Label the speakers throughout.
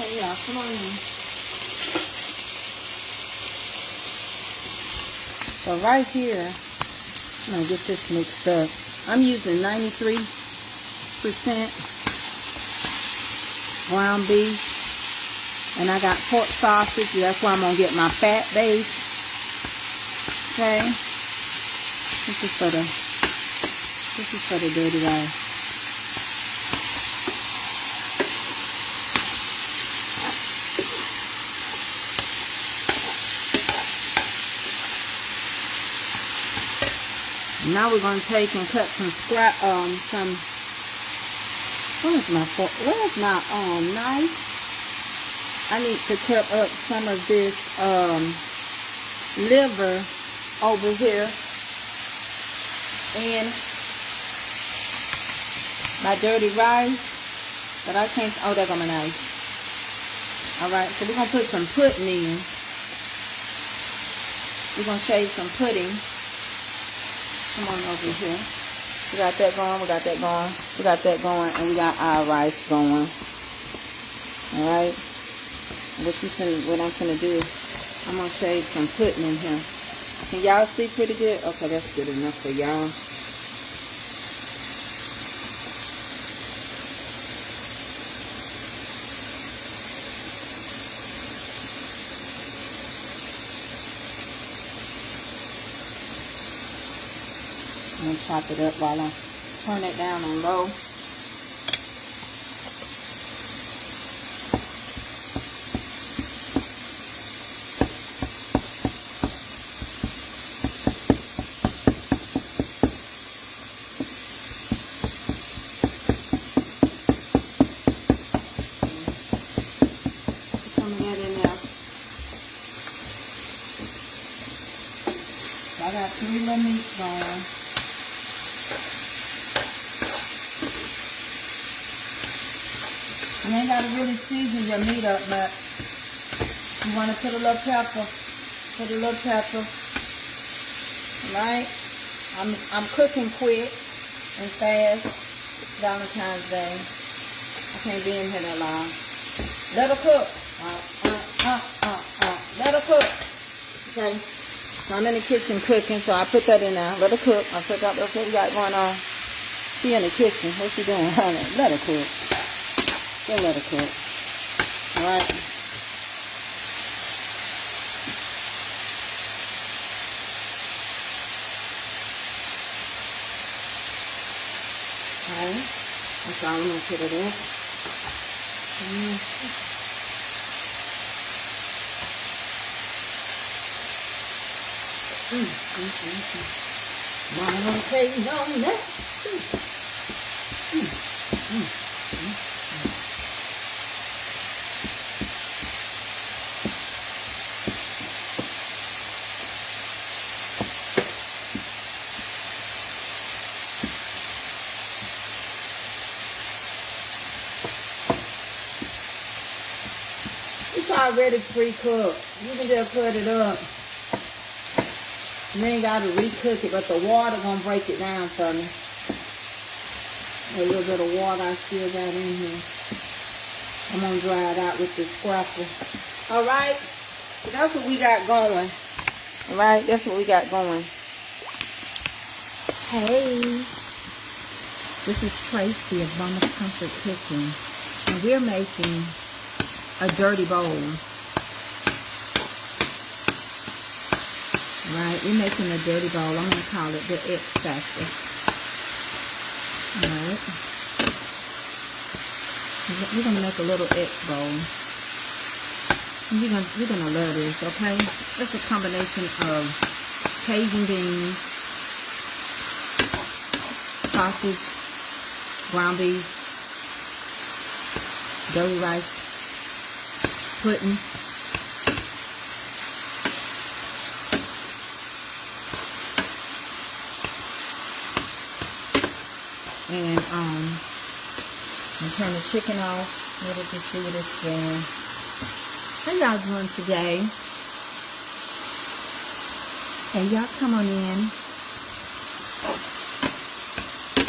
Speaker 1: Okay, yeah, come on in. So right here, I'm gonna get this mixed up. I'm using 93% ground beef, and I got pork sausage. That's why I'm gonna get my fat base. Okay, this is for the dirty rice. Now we're gonna take and cut some where's my knife? I need to cut up some of this liver over here and my dirty rice, but I can't. Oh, there go my knife. All right, so we're gonna put some pudding in. We're gonna shave some pudding. Come on over here. We got that going, we got that going, we got that going, and we got our rice going. Alright? What I'm gonna do, I'm gonna shave some pudding in here. Can y'all see pretty good? Okay, that's good enough for y'all. I'm going to chop it up while I turn it down on low. Put some of that in there. So I got 3 little meats going. You ain't got to really season your meat up, but you want to put a little pepper. Put a little pepper. Right? I'm cooking quick and fast. Valentine's Day. I can't be in here that long. Let her cook. Let her cook. Okay? So I'm in the kitchen cooking, so I put that in there. Let her cook. I put that what we got going on. She in the kitchen. What's she doing? Let her cook. Just let her cook. Alright. Alright. That's all I'm going to put it in. Mama don't take no that. It's already pre-cooked. You can just put it up. You ain't got to recook it, but the water gonna break it down for me. A little bit of water I still got in here. I'm gonna dry it out with this scrapper. Alright? So that's what we got going. Alright? That's what we got going. Hey. This is Tracy of Mama's Comfort Kitchen. And we're making a dirty bowl. Right, we're making a dirty bowl. I'm going to call it the X Factor. Alright. We're going to make a little X bowl. You're going to love this, okay? It's a combination of Cajun beans, sausage, ground beef, dirty rice, pudding, and turn the chicken off. Let it just do what it's doing. How y'all doing today? Hey, y'all come on in.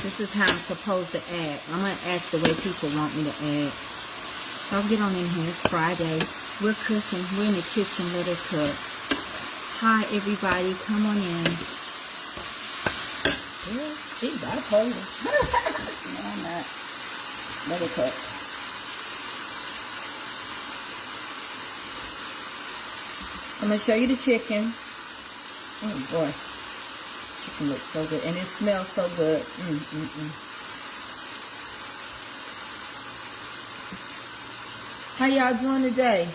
Speaker 1: This is how I'm supposed to act. I'm going to act the way people want me to act. So I'll get on in here. It's Friday. We're cooking. We're in the kitchen. Let it cook. Hi, everybody. Come on in. Yeah, geez, I told you. No, I'm not. Let it cook. I'm going to show you the chicken. Oh, boy. Chicken looks so good. And it smells so good. How y'all doing today?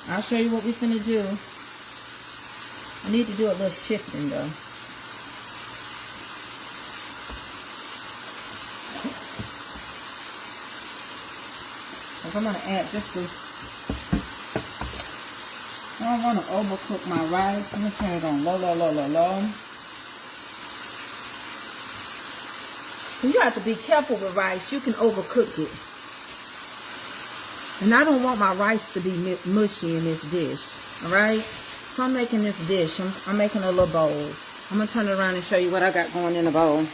Speaker 1: I'll show you what we're finna do. I need to do a little shifting though. I'm gonna add just this. I don't want to overcook my rice. I'm gonna turn it on low, low, low, low, low. You have to be careful with rice. You can overcook it. And I don't want my rice to be mushy in this dish. Alright? So I'm making this dish. I'm making a little bowl. I'm going to turn it around and show you what I got going in the bowl.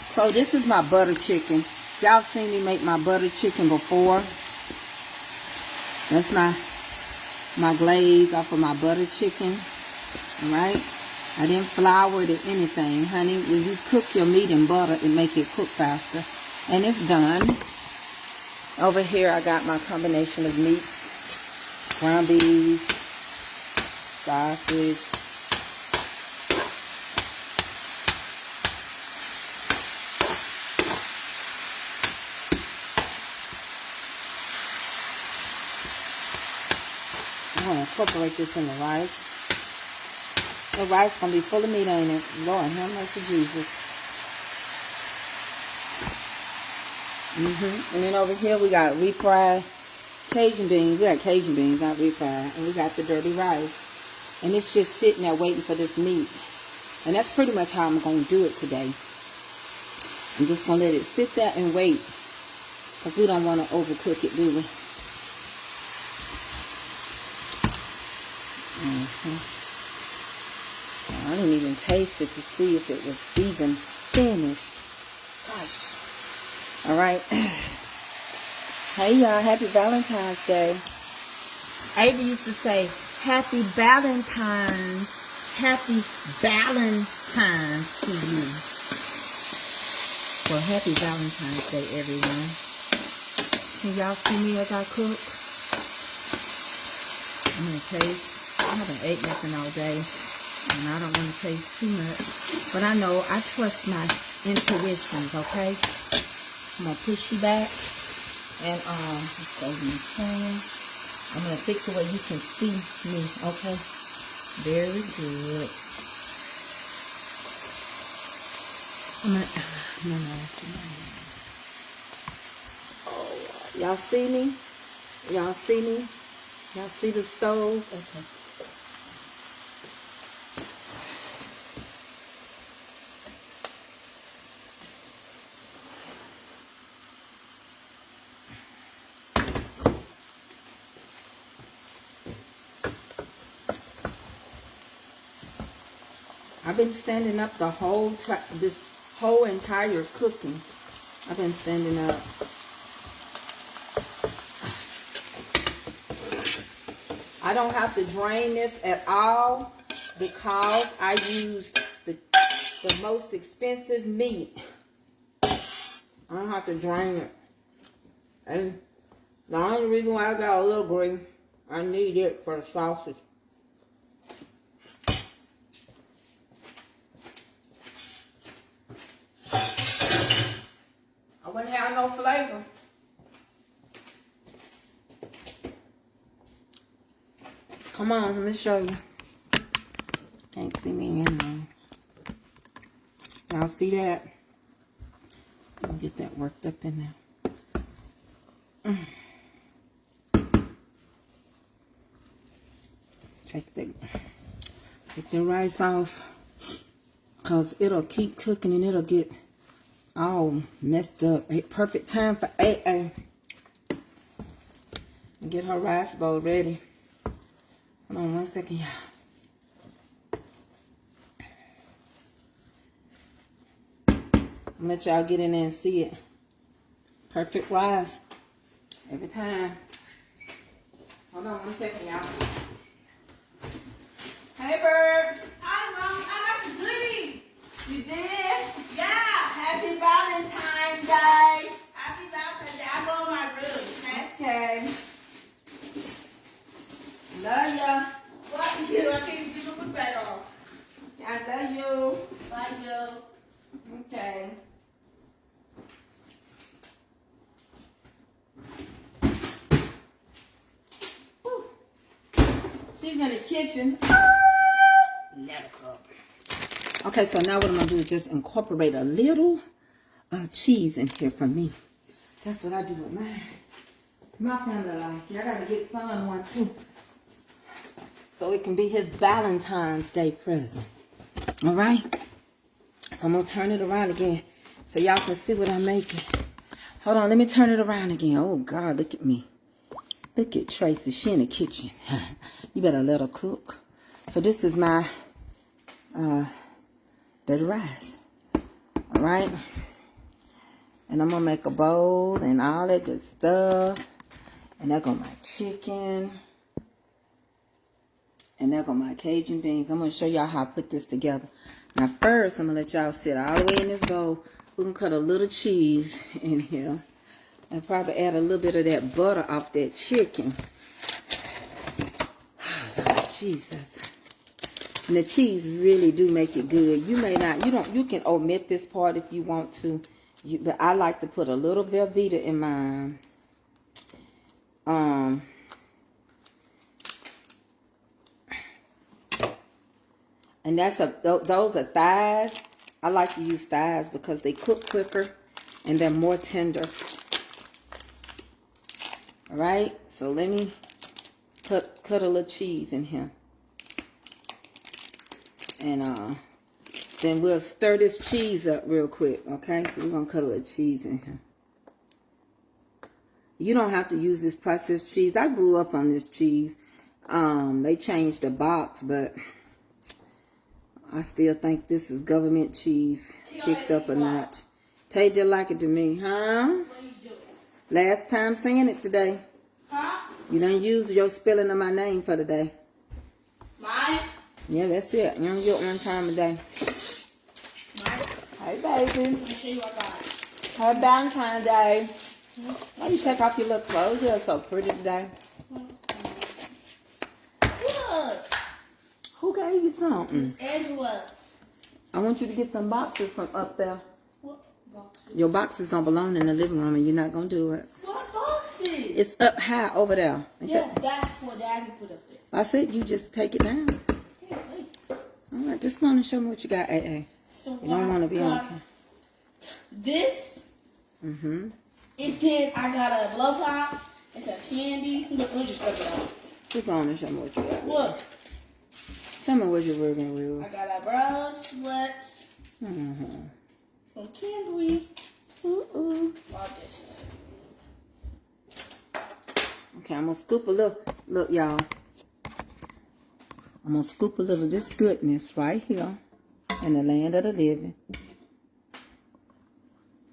Speaker 1: So this is my butter chicken. Y'all seen me make my butter chicken before. That's my glaze off of my butter chicken. Alright? I didn't flour it or anything. Honey, when you cook your meat in butter, it make it cook faster. And it's done. Over here, I got my combination of meats, ground beef, sausage, I'm going to incorporate this in the rice. The rice is going to be full of meat, ain't it? Lord, have mercy, Jesus. And then over here we got refried Cajun beans. We got Cajun beans, not refried. And we got the dirty rice. And it's just sitting there waiting for this meat. And that's pretty much how I'm going to do it today. I'm just going to let it sit there and wait. Because we don't want to overcook it, do we? I didn't even taste it to see if it was even finished. Gosh. Alright. Hey y'all, happy Valentine's Day. Avery used to say, happy Valentine's. Happy Valentine's to you. Well, happy Valentine's Day, everyone. Can y'all see me as I cook? I'm going to taste. I haven't ate nothing all day. And I don't want to taste too much. But I know, I trust my intuitions, okay? I'm going to push you back. And, let's go in the pan. I'm going to fix it where you can see me, okay? Very good. Oh, y'all see me? Y'all see me? Y'all see the stove? Okay. I've been standing up the whole this whole entire cooking. I've been standing up. I don't have to drain this at all because I use the most expensive meat. I don't have to drain it. And the only reason why I got a little green, I need it for the sausage. I wouldn't have no flavor. Come on, let me show you. Can't see me anyway. Y'all see that? I'll get that worked up in there. Take the rice off, because it'll keep cooking and it'll get all messed up. A perfect time for AA. Get her rice bowl ready. Hold on one second, y'all. I'm gonna let y'all get in there and see it. Perfect rice. Every time. Hold on 1 second, y'all. Hey, Bird.
Speaker 2: Hi, Mom. I got the goodies.
Speaker 1: You did?
Speaker 2: Yeah.
Speaker 1: Happy Valentine's Day.
Speaker 2: Happy Valentine's Day. I'll go in my room, okay?
Speaker 1: Okay. Love ya.
Speaker 2: What you? I can't get your bed off.
Speaker 1: I love you.
Speaker 2: Love you.
Speaker 1: Okay. Whew. She's in the kitchen. Okay, so now what I'm going to do is just incorporate a little cheese in here for me. That's what I do with mine. My family like. I got to get son one too. So it can be his Valentine's Day present. All right? So I'm going to turn it around again so y'all can see what I'm making. Hold on, let me turn it around again. Oh, God, look at me. Look at Tracy. She in the kitchen. You better let her cook. So this is my dirty rice. All right? And I'm going to make a bowl and all that good stuff. And there go my chicken. And there go my Cajun beans. I'm going to show y'all how I put this together. Now first, I'm going to let y'all sit all the way in this bowl. We're going to cut a little cheese in here. And probably add a little bit of that butter off that chicken. Oh, Lord Jesus. And the cheese really do make it good. You may not, you can omit this part if you want to. But I like to put a little Velveeta in mine. And those are thighs. I like to use thighs because they cook quicker and they're more tender. All right, so let me cut a little cheese in here. And then we'll stir this cheese up real quick, okay? So we're going to cut a little cheese in here. You don't have to use this processed cheese. I grew up on this cheese. They changed the box, but I still think this is government cheese kicked up a notch. Tay just like it to me, huh?
Speaker 2: What are you doing?
Speaker 1: Last time saying it today.
Speaker 2: Huh?
Speaker 1: You done used your spelling of my name for the day.
Speaker 2: Mine?
Speaker 1: Yeah, that's it. You don't get one time a day.
Speaker 2: Mine?
Speaker 1: Hey, baby.
Speaker 2: Let me show you what I got.
Speaker 1: Happy Valentine's Day. Why you take off your little clothes? You're so pretty today.
Speaker 2: Look.
Speaker 1: Who gave you something?
Speaker 2: Angela.
Speaker 1: I want you to get them boxes from up there.
Speaker 2: What boxes?
Speaker 1: Your boxes don't belong in the living room and you're not going to do it.
Speaker 2: What boxes?
Speaker 1: It's up high over there.
Speaker 2: Yeah, that's what Daddy put up there.
Speaker 1: I said you just take it down.
Speaker 2: Okay, wait.
Speaker 1: All right, just go on and show me what you got, AA.
Speaker 2: So
Speaker 1: You don't want to be on camera.
Speaker 2: This.
Speaker 1: Mm-hmm.
Speaker 2: And then I got a blow pop and some candy. Look, let me just rub it out.
Speaker 1: Just go on and show me what you got.
Speaker 2: Look.
Speaker 1: Show me what you're working with.
Speaker 2: I got a bracelet.
Speaker 1: Mm-hmm.
Speaker 2: Some candy.
Speaker 1: Ooh.
Speaker 2: All this.
Speaker 1: Okay, I'm going to scoop a little. Look, y'all. I'm going to scoop a little of this goodness right here in the land of the living.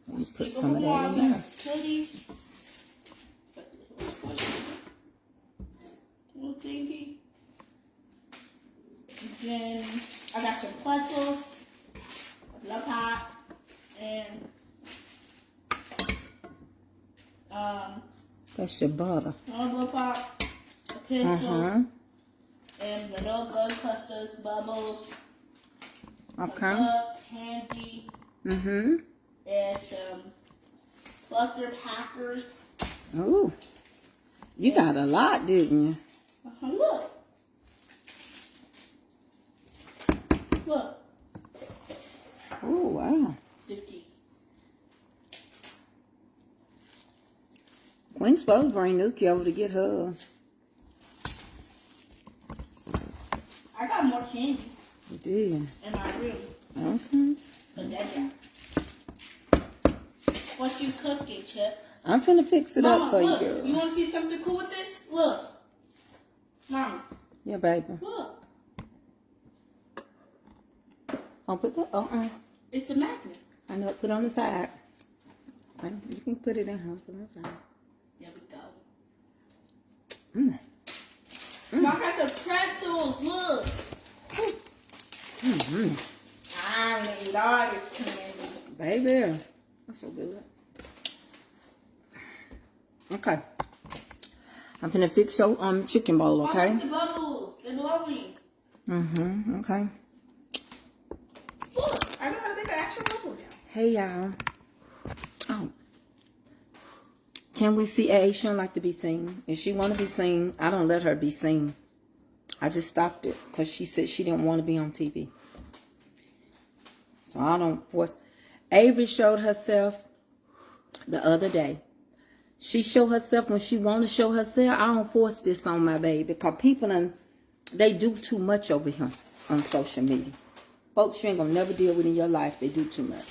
Speaker 1: Let me put some of that in there.
Speaker 2: Hoodies. Little thingy. Then I got some puzzles, love pop, and
Speaker 1: That's your butter.
Speaker 2: love pop, a pencil,
Speaker 1: Uh-huh.
Speaker 2: and vanilla gum clusters, bubbles,
Speaker 1: Okay.
Speaker 2: candy,
Speaker 1: Mm-hmm.
Speaker 2: and some Flutter Packers.
Speaker 1: Ooh. You got a lot, didn't you?
Speaker 2: Look. Look.
Speaker 1: Oh, wow.
Speaker 2: 50.
Speaker 1: Queen's supposed to bring Nuki over to get her.
Speaker 2: I got more candy
Speaker 1: You did.
Speaker 2: in my room.
Speaker 1: Okay.
Speaker 2: But Daddy. What you cooking, Chip?
Speaker 1: I'm finna fix it
Speaker 2: Mama,
Speaker 1: up for
Speaker 2: look.
Speaker 1: you, girl.
Speaker 2: You want to see something cool with this? Look. Mama,
Speaker 1: Yeah, baby.
Speaker 2: look.
Speaker 1: Don't put that.
Speaker 2: It's a magnet.
Speaker 1: I know. Put it on the side. You can put it in here. Put it on the side.
Speaker 2: There we go.
Speaker 1: Mm.
Speaker 2: Mom, I got some pretzels. Look.
Speaker 1: Mm-hmm.
Speaker 2: I ain't eat all this candy.
Speaker 1: Baby, that's so good. Okay. I'm finna fix your chicken bowl, okay?
Speaker 2: The bubbles. They're blowing.
Speaker 1: Mm-hmm. Okay.
Speaker 2: Look, I know how to make an actual bubble now.
Speaker 1: Hey, y'all. Oh. Can we see A? She don't like to be seen. If she want to be seen, I don't let her be seen. I just stopped it because she said she didn't want to be on TV. So I don't force. Avery showed herself the other day. She showed herself when she want to show herself. I don't force this on my baby because people, they do too much over here on social media. Folks you ain't gonna never deal with in your life. They do too much.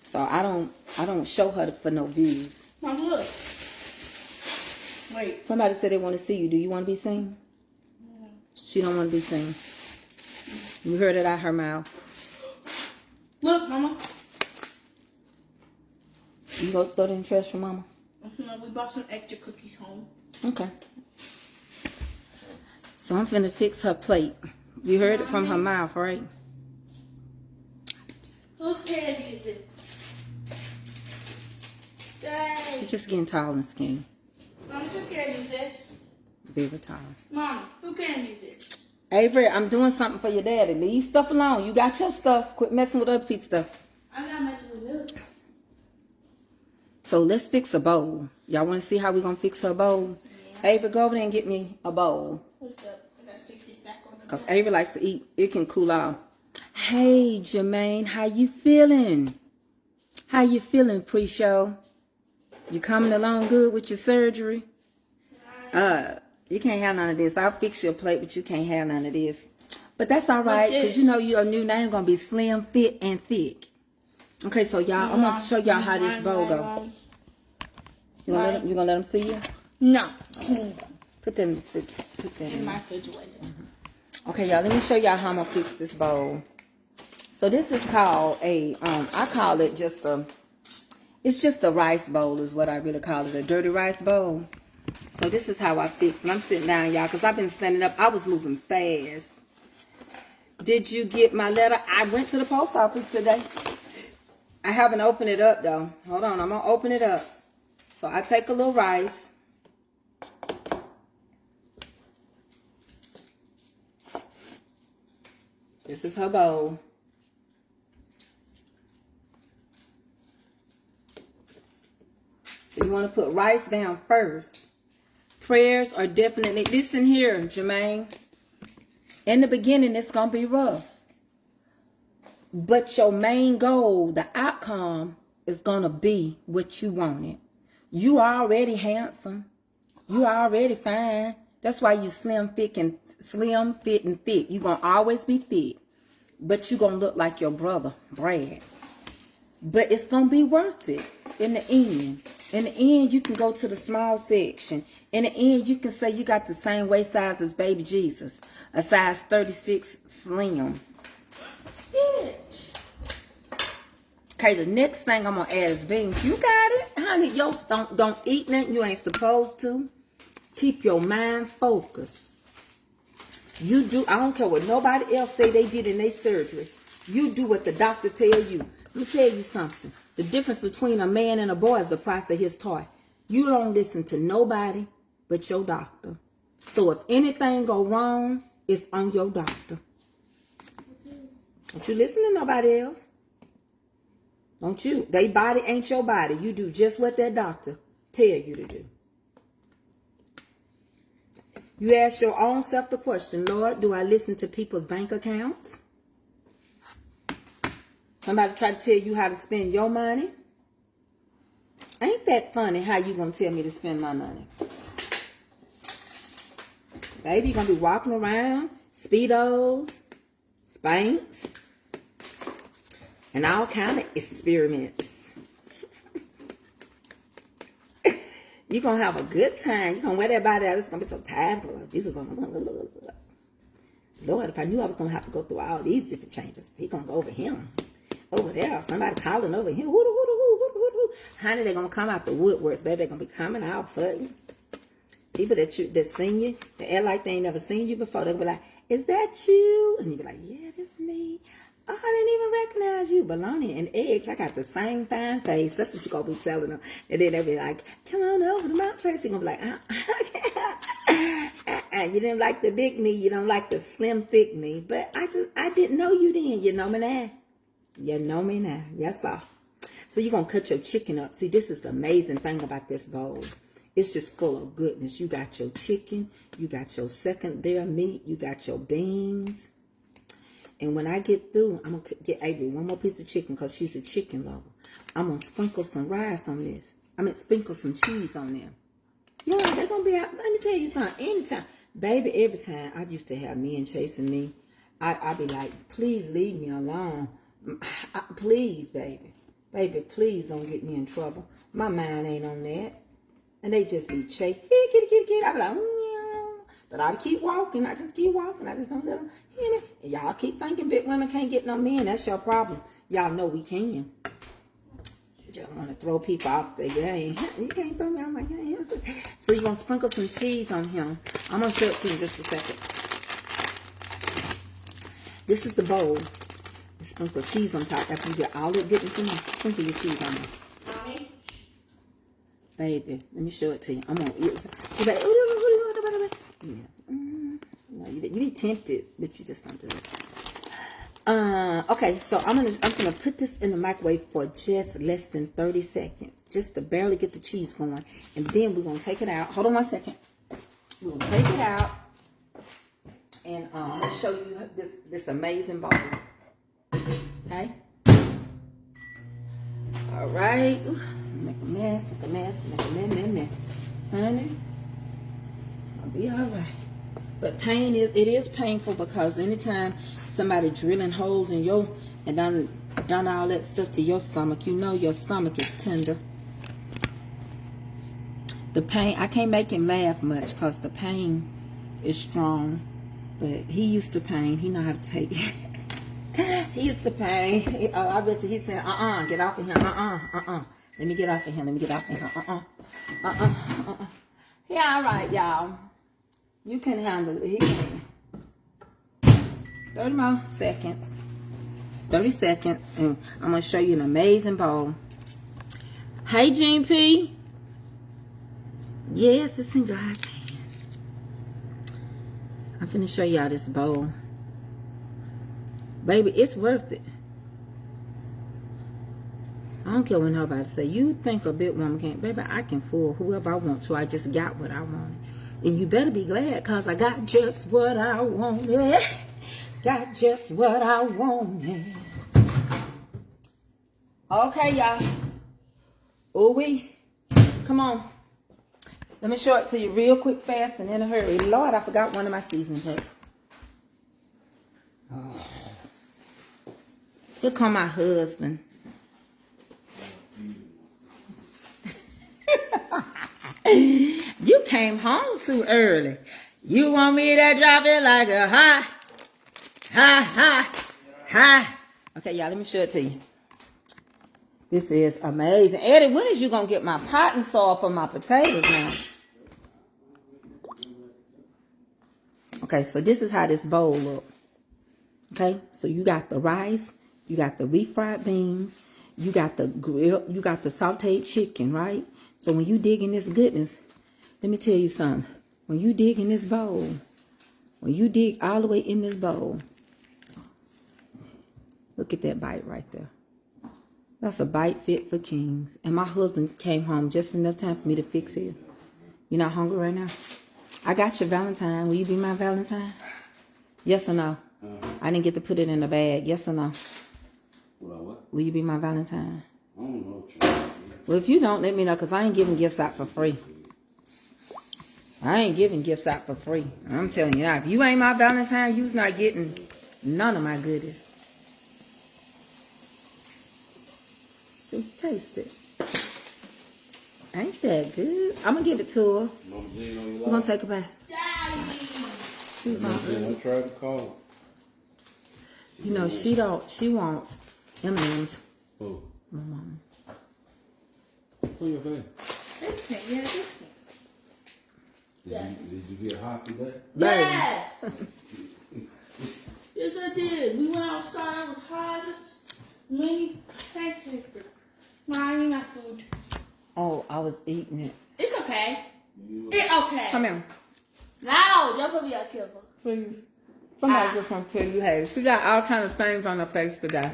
Speaker 1: So I don't show her for no views.
Speaker 2: Mom, look. Wait.
Speaker 1: Somebody said they want to see you. Do you want to be seen?
Speaker 2: Yeah.
Speaker 1: She don't want to be seen. You heard it out her mouth.
Speaker 2: Look, Mama.
Speaker 1: You go throw it in the trash for Mama?
Speaker 2: We bought some extra cookies home.
Speaker 1: Okay. So I'm finna fix her plate. You heard it from her mouth, right?
Speaker 2: Whose candy is it? Dang.
Speaker 1: She's just getting tall and skinny.
Speaker 2: Mom, whose candy is this?
Speaker 1: Very tall.
Speaker 2: Mom, who candy is it?
Speaker 1: Avery, I'm doing something for your daddy. Leave stuff alone. You got your stuff. Quit messing with other people's stuff.
Speaker 2: I'm not messing with you.
Speaker 1: So let's fix a bowl. Y'all want to see how we going to fix her bowl? Yeah. Avery, go over there and get me a bowl. Because Avery likes to eat. It can cool off. Hey, Jermaine, how you feeling? How you feeling pre-show? You coming along good with your surgery? You can't have none of this. I'll fix your plate, but you can't have none of this. But that's all right, because you know your new name going to be Slim, Fit, and Thick. Okay, so y'all, I'm going to show y'all how this bowl go. You gonna let them see you?
Speaker 2: No.
Speaker 1: Put that in
Speaker 2: my refrigerator.
Speaker 1: Okay, y'all, let me show y'all how I'm going to fix this bowl. So this is called I call it it's just a rice bowl is what I really call it, a dirty rice bowl. So this is how I fix it. I'm sitting down, y'all, because I've been standing up. I was moving fast. Did you get my letter? I went to the post office today. I haven't opened it up, though. Hold on, I'm going to open it up. So I take a little rice. This is her bowl. So you want to put rice down first. Prayers are definitely, listen here, Jermaine. In the beginning, it's going to be rough. But your main goal, the outcome, is going to be what you wanted. You already handsome. You already fine. That's why you slim, fit, and thick. You're going to always be thick. But you're going to look like your brother, Brad. But it's going to be worth it in the end. In the end, you can go to the small section. In the end, you can say you got the same waist size as baby Jesus. A size 36 slim.
Speaker 2: Stitch.
Speaker 1: Okay, the next thing I'm going to add is beans. You got it? Honey, yo, don't eat nothing you ain't supposed to. Keep your mind focused. You do, I don't care what nobody else say they did in their surgery. You do what the doctor tell you. Let me tell you something. The difference between a man and a boy is the price of his toy. You don't listen to nobody but your doctor. So if anything go wrong, it's on your doctor. Don't you listen to nobody else. Don't you? Their body ain't your body. You do just what that doctor tell you to do. You ask your own self the question, Lord, do I listen to people's bank accounts? Somebody try to tell you how to spend your money? Ain't that funny how you gonna tell me to spend my money? Baby, you're gonna be walking around, Speedos, Spanx, and all kind of experiments. You're gonna have a good time. You're gonna wear that body out. It's gonna be so tired. Lord, if I knew I was gonna have to go through all these different changes, he gonna go over him. Over there, somebody calling over him. Honey, they're gonna come out the woodworks, baby. They're gonna be coming out for you. people that seen you, that act like they ain't never seen you before, they'll be like, is that you? And you be like, yeah, that's me. Oh, I didn't even recognize you. Bologna and eggs, I got the same fine face. That's what you gonna be telling them. And then they'll be like, come on over to my place. You're gonna be like, you didn't like the big me, you don't like the slim, thick me. But I didn't know you then. You know me now. You know me now. Yes, sir. So you're gonna cut your chicken up. See, this is the amazing thing about this bowl. It's just full of goodness. You got your chicken, you got your secondary meat, you got your beans. And when I get through, I'm going to get Avery one more piece of chicken because she's a chicken lover. I'm going to sprinkle some rice on this. Sprinkle some cheese on them. Yeah, they're going to be out. Let me tell you something. Anytime. Baby, every time I used to have men chasing me, I'd be like, please leave me alone. Please, baby. Baby, please don't get me in trouble. My mind ain't on that. And they just be chasing. I be like, but I keep walking. I just keep walking. I just don't let them hear me. And y'all keep thinking big women can't get no men. That's your problem. Y'all know we can. You just want to throw people off the game. You can't throw me off my game. So you're going to sprinkle some cheese on him. I'm going to show it to you in just a second. This is the bowl. You sprinkle cheese on top. After you get all that goodness in there, sprinkle your cheese on there. Baby, let me show it to you. I'm going to eat it. You're like, yeah. No, you be tempted, but you just don't do it. Okay, so I'm gonna put this in the microwave for just less than 30 seconds, just to barely get the cheese going, and then we're gonna take it out. Hold on 1 second. We're gonna take it out, and I'm gonna show you this amazing bowl. Okay. All right. Ooh, make a mess, honey. Be all right. But pain it is painful because anytime somebody drilling holes in and done all that stuff to your stomach, you know your stomach is tender. The pain, I can't make him laugh much because the pain is strong. But he used to pain. He know how to take it. He used to pain. I bet you he's saying, get off of him. Let me get off of him. Yeah, all right, y'all. You can handle it. He can. 30 more seconds. 30 seconds. And I'm going to show you an amazing bowl. Hey, Gene P. Yes, it's in God's hand. I'm finna show y'all this bowl. Baby, it's worth it. I don't care what nobody say. You think a big woman can't. Baby, I can fool whoever I want to. I just got what I wanted. And you better be glad because I got just what I wanted. Got just what I wanted. Okay, y'all. Come on. Let me show it to you real quick, fast, and in a hurry. Lord, I forgot one of my seasoning packs. Oh. Here come my husband. You came home too early. You want me to drop it like a ha. Okay, y'all, let me show it to you. This is amazing. Eddie, when is you going to get my pot and soil for my potatoes now? Okay, so this is how this bowl looks. Okay, so you got the rice, you got the refried beans, you got the grill, you got the sauteed chicken, right? So when you dig in this goodness, let me tell you something. When you dig in this bowl, when you dig all the way in this bowl, look at that bite right there. That's a bite fit for kings. And my husband came home just enough time for me to fix it. You not hungry right now? I got your Valentine. Will you be my Valentine? Yes or no? I didn't get to put it in the bag. Yes or no? What? Will you be my Valentine? I don't know. Well, if you don't, let me know, because I ain't giving gifts out for free. I ain't giving gifts out for free. I'm telling you now, if you ain't my Valentine, you's not getting none of my goodies. So taste it. Ain't that good? I'm going to give it to her. We're going to take a bath.
Speaker 3: I tried to call.
Speaker 1: You know, she wants M&M's.
Speaker 3: Who?
Speaker 1: My mama.
Speaker 3: Who your face?
Speaker 2: This thing, yeah, this thing.
Speaker 3: Did you get hot today?
Speaker 2: Yes. Yes, I did. We went outside. It was hot. It's many pancakes. No, I need my food.
Speaker 1: Oh, I was eating it.
Speaker 2: It's okay. It's okay.
Speaker 1: Come here.
Speaker 2: No, don't put me on camera.
Speaker 1: Please. Somebody just want to tell you, hey, she got all kinds of things on her face today.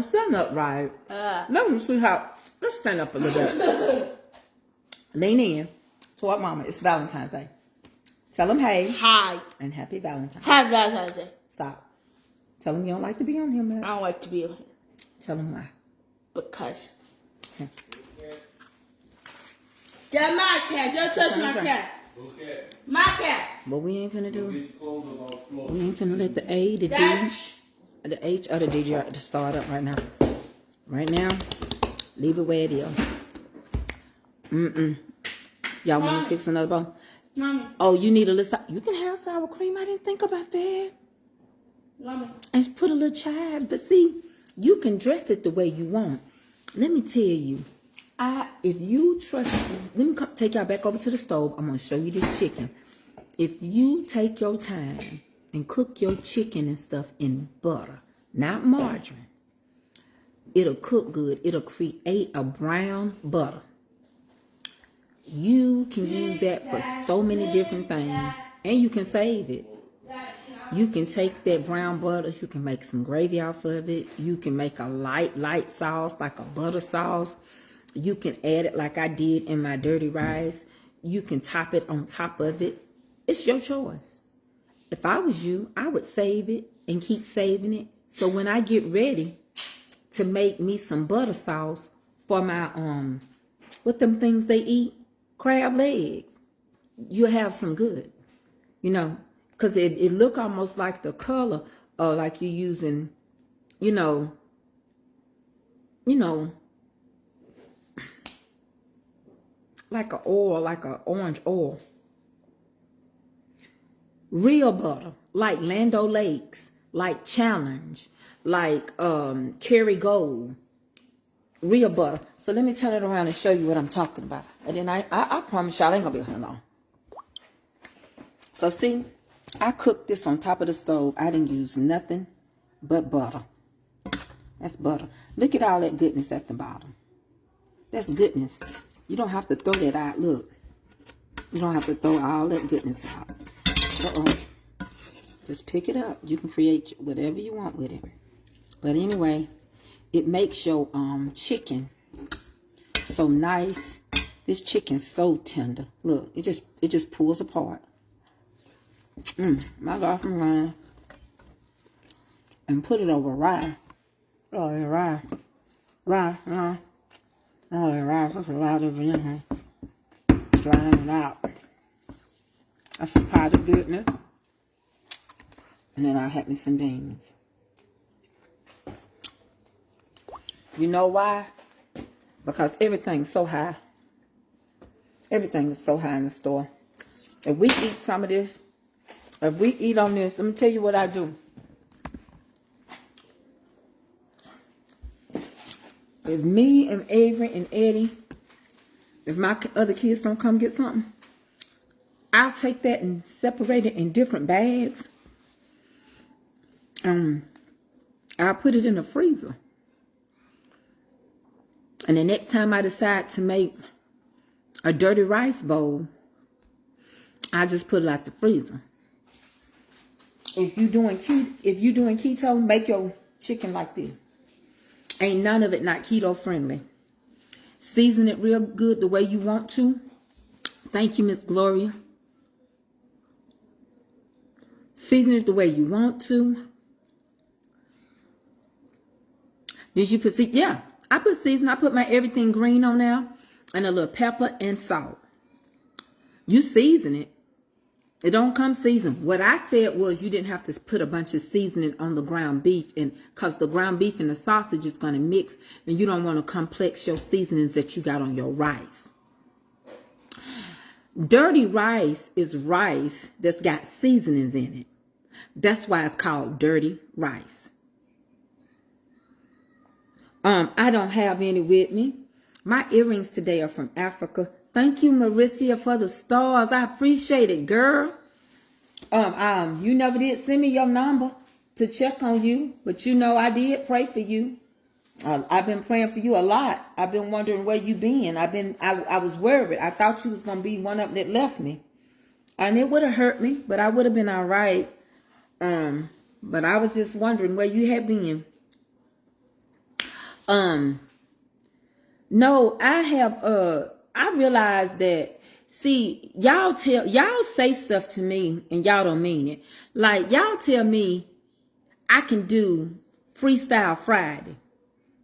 Speaker 1: Stand up right. Let me, sweetheart. Let's stand up a little bit. Lean in toward mama. It's Valentine's Day. Tell them hey.
Speaker 2: Hi.
Speaker 1: And happy Valentine's.
Speaker 2: Happy Valentine's Day.
Speaker 1: Stop. Tell them you don't like to be on here, man.
Speaker 2: I don't like to be on here.
Speaker 1: Tell them why.
Speaker 2: Because. That's my cat. Don't touch my cat.
Speaker 3: Okay.
Speaker 2: My cat.
Speaker 1: What we ain't finna do?
Speaker 3: Get clothes about floor.
Speaker 1: We ain't finna let the A, the D, the H, or the D to start up right now. Right now, leave it where it is. Y'all want to fix another bowl?
Speaker 2: Mommy.
Speaker 1: Oh, you need a little. You can have sour cream. I didn't think about that.
Speaker 2: Mommy.
Speaker 1: And put a little chive. But see, you can dress it the way you want. Let me tell you. If you trust, let me take y'all back over to the stove. I'm going to show you this chicken. If you take your time and cook your chicken and stuff in butter, not margarine, it'll cook good. It'll create a brown butter. You can use that for so many different things. And you can save it. You can take that brown butter. You can make some gravy off of it. You can make a light sauce, like a butter sauce. You can add it like I did in my dirty rice. You can top it on top of it. It's your choice. If I was you, I would save it and keep saving it. So when I get ready to make me some butter sauce for my, what them things they eat? Crab legs. You'll have some good, you know, because it look almost like the color of like you're using, you know, like a oil, like a orange oil. Real butter, like Land O'Lakes, like Challenge, like Kerrygold. Real butter. So let me turn it around and show you what I'm talking about. And then I promise y'all I ain't gonna be here long. So see, I cooked this on top of the stove. I didn't use nothing but butter. That's butter. Look at all that goodness at the bottom. That's goodness. You don't have to throw that out. Look. You don't have to throw all that goodness out. Just pick it up. You can create whatever you want with it. But anyway, it makes your chicken so nice. This chicken's so tender. Look, it just pulls apart. My God, from rye. And put it over rye. Oh, yeah, rye. Rye. Oh, yeah, rye. That's a lot over here. Drying it out. That's a pot of goodness. And then I had me some beans. You know why? Because everything's so high. Everything is so high in the store. If we eat some of this, if we eat on this, let me tell you what I do. If me and Avery and Eddie, if my other kids don't come get something, I'll take that and separate it in different bags. I'll put it in the freezer. And the next time I decide to make a dirty rice bowl, I just put it out the freezer. If you doing keto, make your chicken like this. Ain't none of it not keto friendly. Season it real good the way you want to. Thank you, Miss Gloria. Season it the way you want to. Did you put season? Yeah, I put season. I put my everything green on there and a little pepper and salt. You season it. It don't come seasoned. What I said was you didn't have to put a bunch of seasoning on the ground beef, and because the ground beef and the sausage is going to mix, and you don't want to complex your seasonings that you got on your rice. Dirty rice is rice that's got seasonings in it. That's why it's called dirty rice. I don't have any with me. My earrings today are from Africa. Thank you, Maricia, for the stars. I appreciate it, girl. You never did send me your number to check on you, but you know I did pray for you. I've been praying for you a lot. I've been wondering where you been. I was worried. I thought you was gonna be one of them that left me, and it would have hurt me, but I would have been all right. But I was just wondering where you had been. No, I have. I realized that. See, y'all say stuff to me, and y'all don't mean it. Like y'all tell me I can do Freestyle Friday.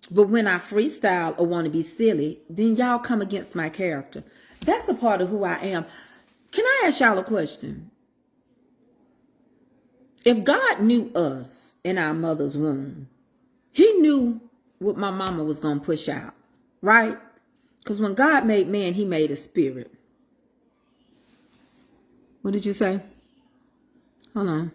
Speaker 1: But when I freestyle or want to be silly, then y'all come against my character. That's a part of who I am. Can I ask y'all a question? If God knew us in our mother's womb, he knew what my mama was going to push out, right? Because when God made man, he made a spirit. What did you say? Hold on.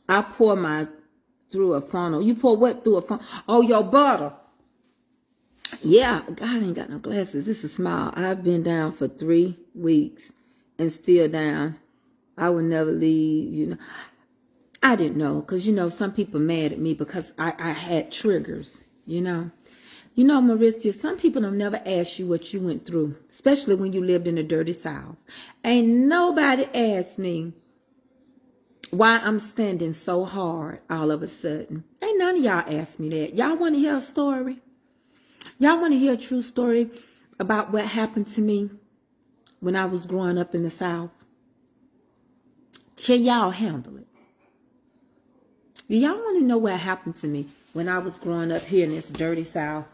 Speaker 1: I pour my through a funnel. You pour what through a funnel? Oh, your butter. Yeah, God ain't got no glasses. This is small. I've been down for 3 weeks and still down. I would never leave, you know. I didn't know, because, you know, some people mad at me because I had triggers, you know. You know, Maricia, some people don't never ask you what you went through, especially when you lived in the dirty South. Ain't nobody asked me why I'm standing so hard all of a sudden. Ain't none of y'all ask me that. Y'all want to hear a story? Y'all want to hear a true story about what happened to me when I was growing up in the South? Can y'all handle it? Do y'all want to know what happened to me when I was growing up here in this dirty South?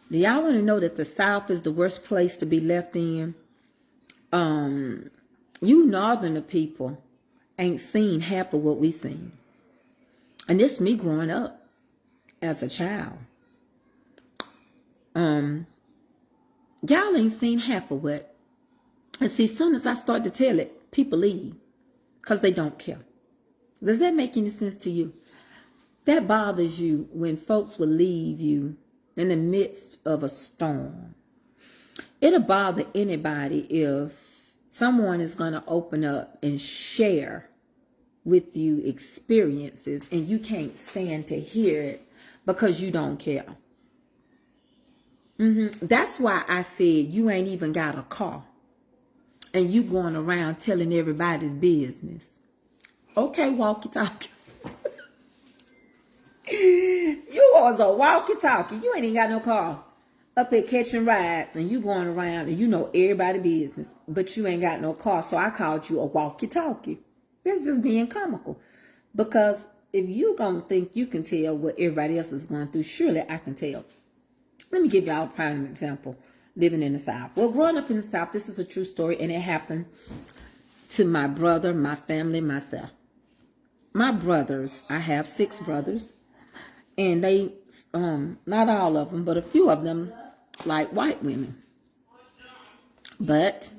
Speaker 1: Do y'all want to know that the South is the worst place to be left in? You northerner people ain't seen half of what we seen. And this me growing up as a child. Y'all ain't seen half of what. And see, as soon as I start to tell it, people leave. Because they don't care. Does that make any sense to you? That bothers you when folks will leave you in the midst of a storm. It'll bother anybody if someone is going to open up and share with you experiences and you can't stand to hear it because you don't care. That's why I said you ain't even got a car and you going around telling everybody's business. Okay, walkie-talkie. You was a walkie-talkie. You ain't even got no car. Up here catching rides and you going around and you know everybody's business, but you ain't got no car. So I called you a walkie-talkie. That's just being comical. Because if you gonna think you can tell what everybody else is going through, surely I can tell. Let me give y'all a prime example. Living in the South. Well, growing up in the South, this is a true story, and it happened to my brother, my family, myself. My brothers, I have 6 brothers, and they, not all of them, but a few of them like white women. But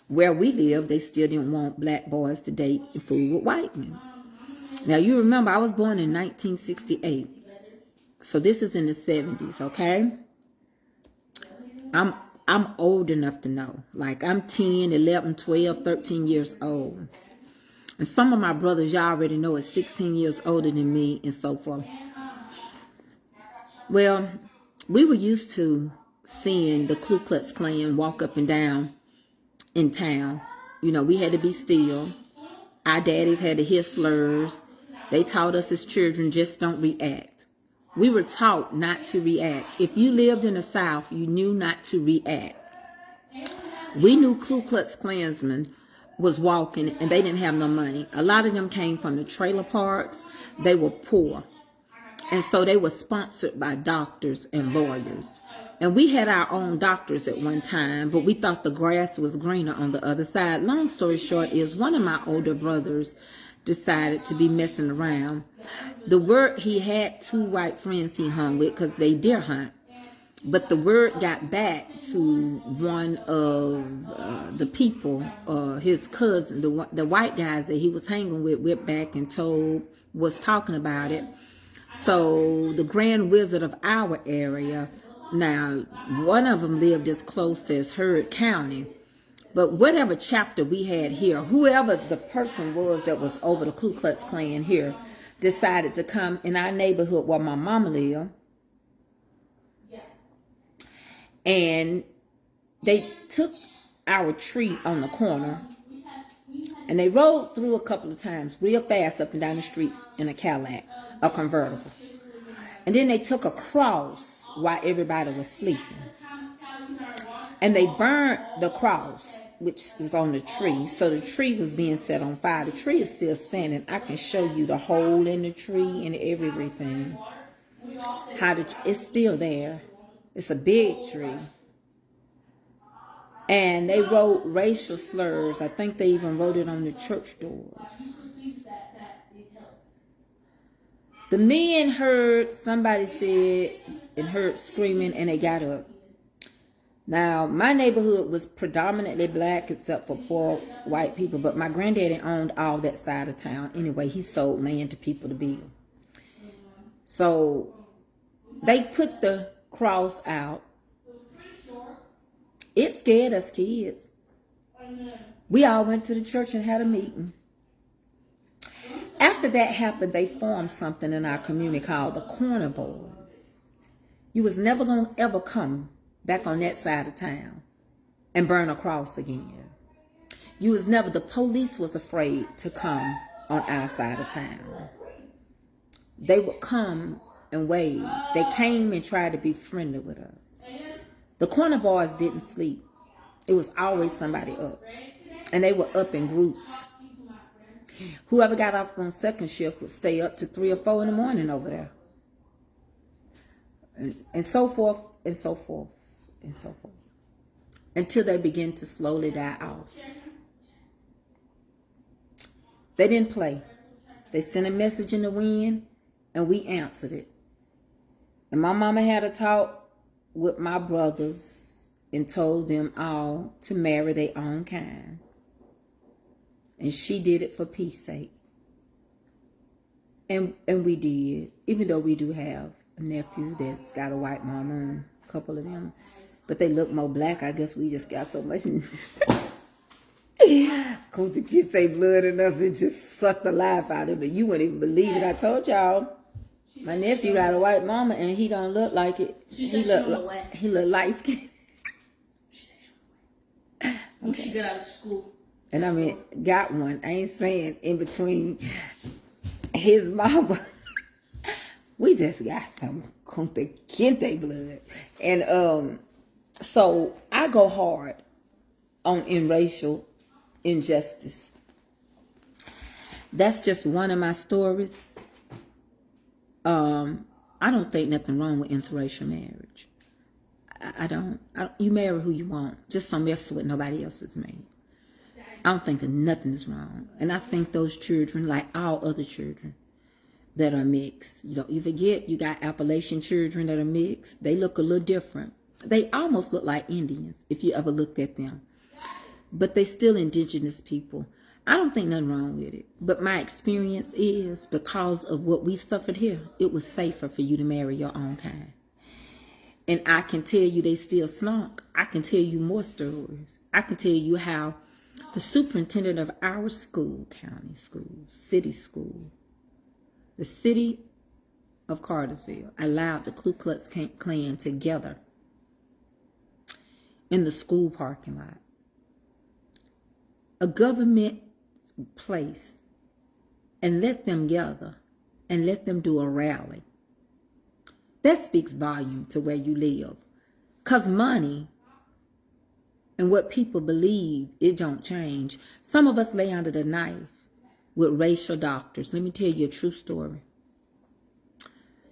Speaker 1: where we live, they still didn't want black boys to date and fool with white women. Now, you remember, I was born in 1968. So this is in the 70s, okay? I'm old enough to know. Like, I'm 10, 11, 12, 13 years old. And some of my brothers, y'all already know, is 16 years older than me and so forth. Well, we were used to seeing the Ku Klux Klan walk up and down in town. You know, we had to be still. Our daddies had to hear slurs. They taught us as children, just don't react. We were taught not to react. If you lived in the South, you knew not to react. We knew Ku Klux Klansmen was walking and they didn't have no money. A lot of them came from the trailer parks. They were poor. And so they were sponsored by doctors and lawyers. And we had our own doctors at one time, but we thought the grass was greener on the other side. Long story short is one of my older brothers decided to be messing around. He had 2 white friends he hung with because they deer hunt. But the word got back to one of the people, his cousin, the white guys that he was hanging with, went back and was talking about it. So the Grand Wizard of our area, now one of them lived as close as Heard County, but whatever chapter we had here, whoever the person was that was over the Ku Klux Klan here, decided to come in our neighborhood where my mama lived, and they took our tree on the corner and they rode through a couple of times real fast up and down the streets in a Cadillac, a convertible. And then they took a cross while everybody was sleeping. And they burned the cross, which was on the tree. So the tree was being set on fire. The tree is still standing. I can show you the hole in the tree and everything. It's still there. It's a big tree. And they wrote racial slurs. I think they even wrote it on the church doors. The men heard, somebody said, and heard screaming, and they got up. Now, my neighborhood was predominantly black except for poor white people, but my granddaddy owned all that side of town. Anyway, he sold land to people to build. So they put the cross out. It scared us kids. We all went to the church and had a meeting. After that happened, they formed something in our community called the Corner Boys. You was never going to ever come back on that side of town and burn a cross again. The police was afraid to come on our side of town. They would come and wave. They came and tried to be friendly with us. The Corner Boys didn't sleep. It was always somebody up. And they were up in groups. Whoever got off on second shift would stay up to 3 or 4 in the morning over there. And so forth, and so forth, and so forth. Until they begin to slowly die off. They didn't play. They sent a message in the wind, and we answered it. And my mama had a talk with my brothers and told them all to marry their own kind. And she did it for peace sake. And we did. Even though we do have a nephew that's got a white mama and a couple of them. But they look more black. I guess we just got so much. Cause the kids say blood in us and just suck the life out of it. You wouldn't even believe it. I told y'all. My nephew got a white mama and he don't look like it. He look light skinned.
Speaker 2: When she got out of school.
Speaker 1: And I mean, got one. I ain't saying in between his mama. We just got some Kunta Kinte blood. And so I go hard in racial injustice. That's just one of my stories. I don't think nothing wrong with interracial marriage. I don't. You marry who you want. Just don't mess with nobody else's man. I don't think that nothing is wrong. And I think those children, like all other children that are mixed, you forget you got Appalachian children that are mixed. They look a little different. They almost look like Indians if you ever looked at them. But they still indigenous people. I don't think nothing wrong with it. But my experience is because of what we suffered here, it was safer for you to marry your own kind. And I can tell you they still slunk. I can tell you more stories. I can tell you how the superintendent of our school, county school, city school, the city of Cartersville allowed the Ku Klux Klan together in the school parking lot. A government place, and let them gather and let them do a rally. That speaks volume to where you live. Because money and what people believe, it don't change. Some of us lay under the knife with racial doctors. Let me tell you a true story.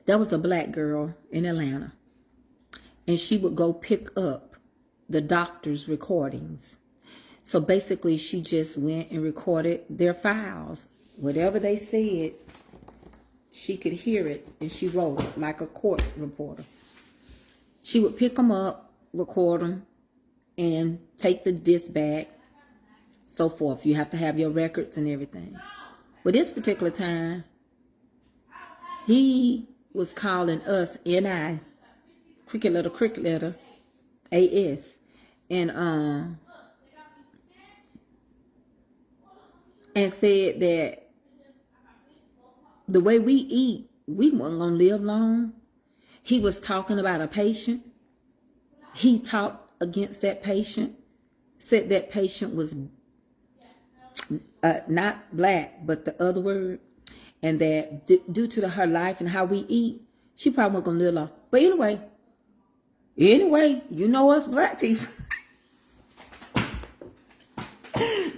Speaker 1: There was a black girl in Atlanta, and she would go pick up the doctor's recordings. So basically, she just went and recorded their files. Whatever they said, she could hear it, and she wrote it like a court reporter. She would pick them up, record them, and take the disc back, so forth. You have to have your records and everything. But this particular time, he was calling us N-I, cricket letter, A-S. And said that the way we eat, we weren't going to live long. He was talking about a patient. He talked against that patient, said that patient was not black, but the other word, and that due to her life and how we eat, she probably wasn't going to live long. But anyway, you know us black people.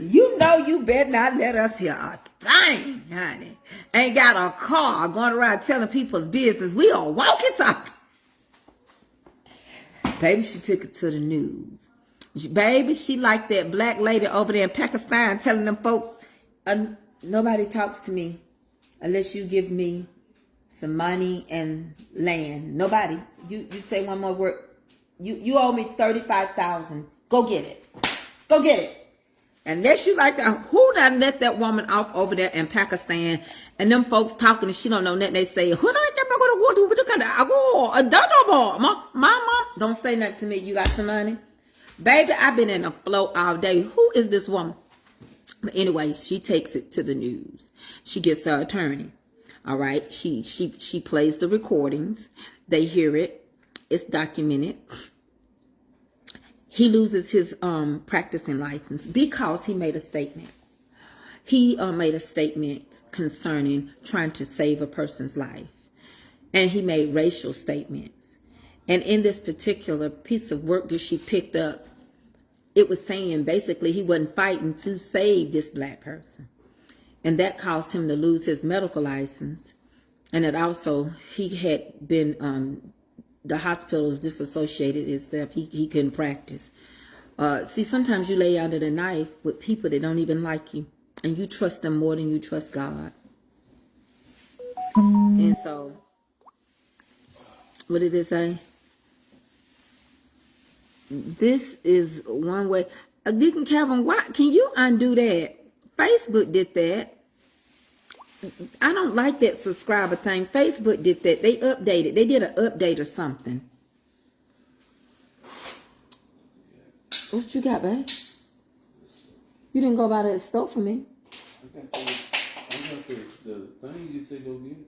Speaker 1: You know you better not let us hear a thing, honey. Ain't got a car going around telling people's business. We are walking talking. Baby, she took it to the news. Baby, she like that black lady over there in Pakistan telling them folks, nobody talks to me unless you give me some money and land. Nobody. You say one more word. You owe me $35,000. Go get it. Go get it. Unless you like that, who done let that woman off over there in Pakistan? And them folks talking and she don't know nothing. They say, who don't mom, don't say nothing to me. You got some money? Baby, I've been in a flow all day. Who is this woman? But anyway, she takes it to the news. She gets her attorney. All right. She plays the recordings. They hear it. It's documented. He loses his practicing license because he made a statement. He made a statement concerning trying to save a person's life. And he made racial statements. And in this particular piece of work that she picked up, it was saying basically he wasn't fighting to save this black person. And that caused him to lose his medical license. And it also, he had been, the hospitals disassociated himself. He couldn't practice. See, sometimes you lay under the knife with people that don't even like you. And you trust them more than you trust God. And so, what did it say? This is one way. Deacon Calvin, why can you undo that? Facebook did that. I don't like that subscriber thing. Facebook did that. They updated. They did an update or something. What you got, babe? You didn't go by that store for me.
Speaker 3: I got the thing you said go get it.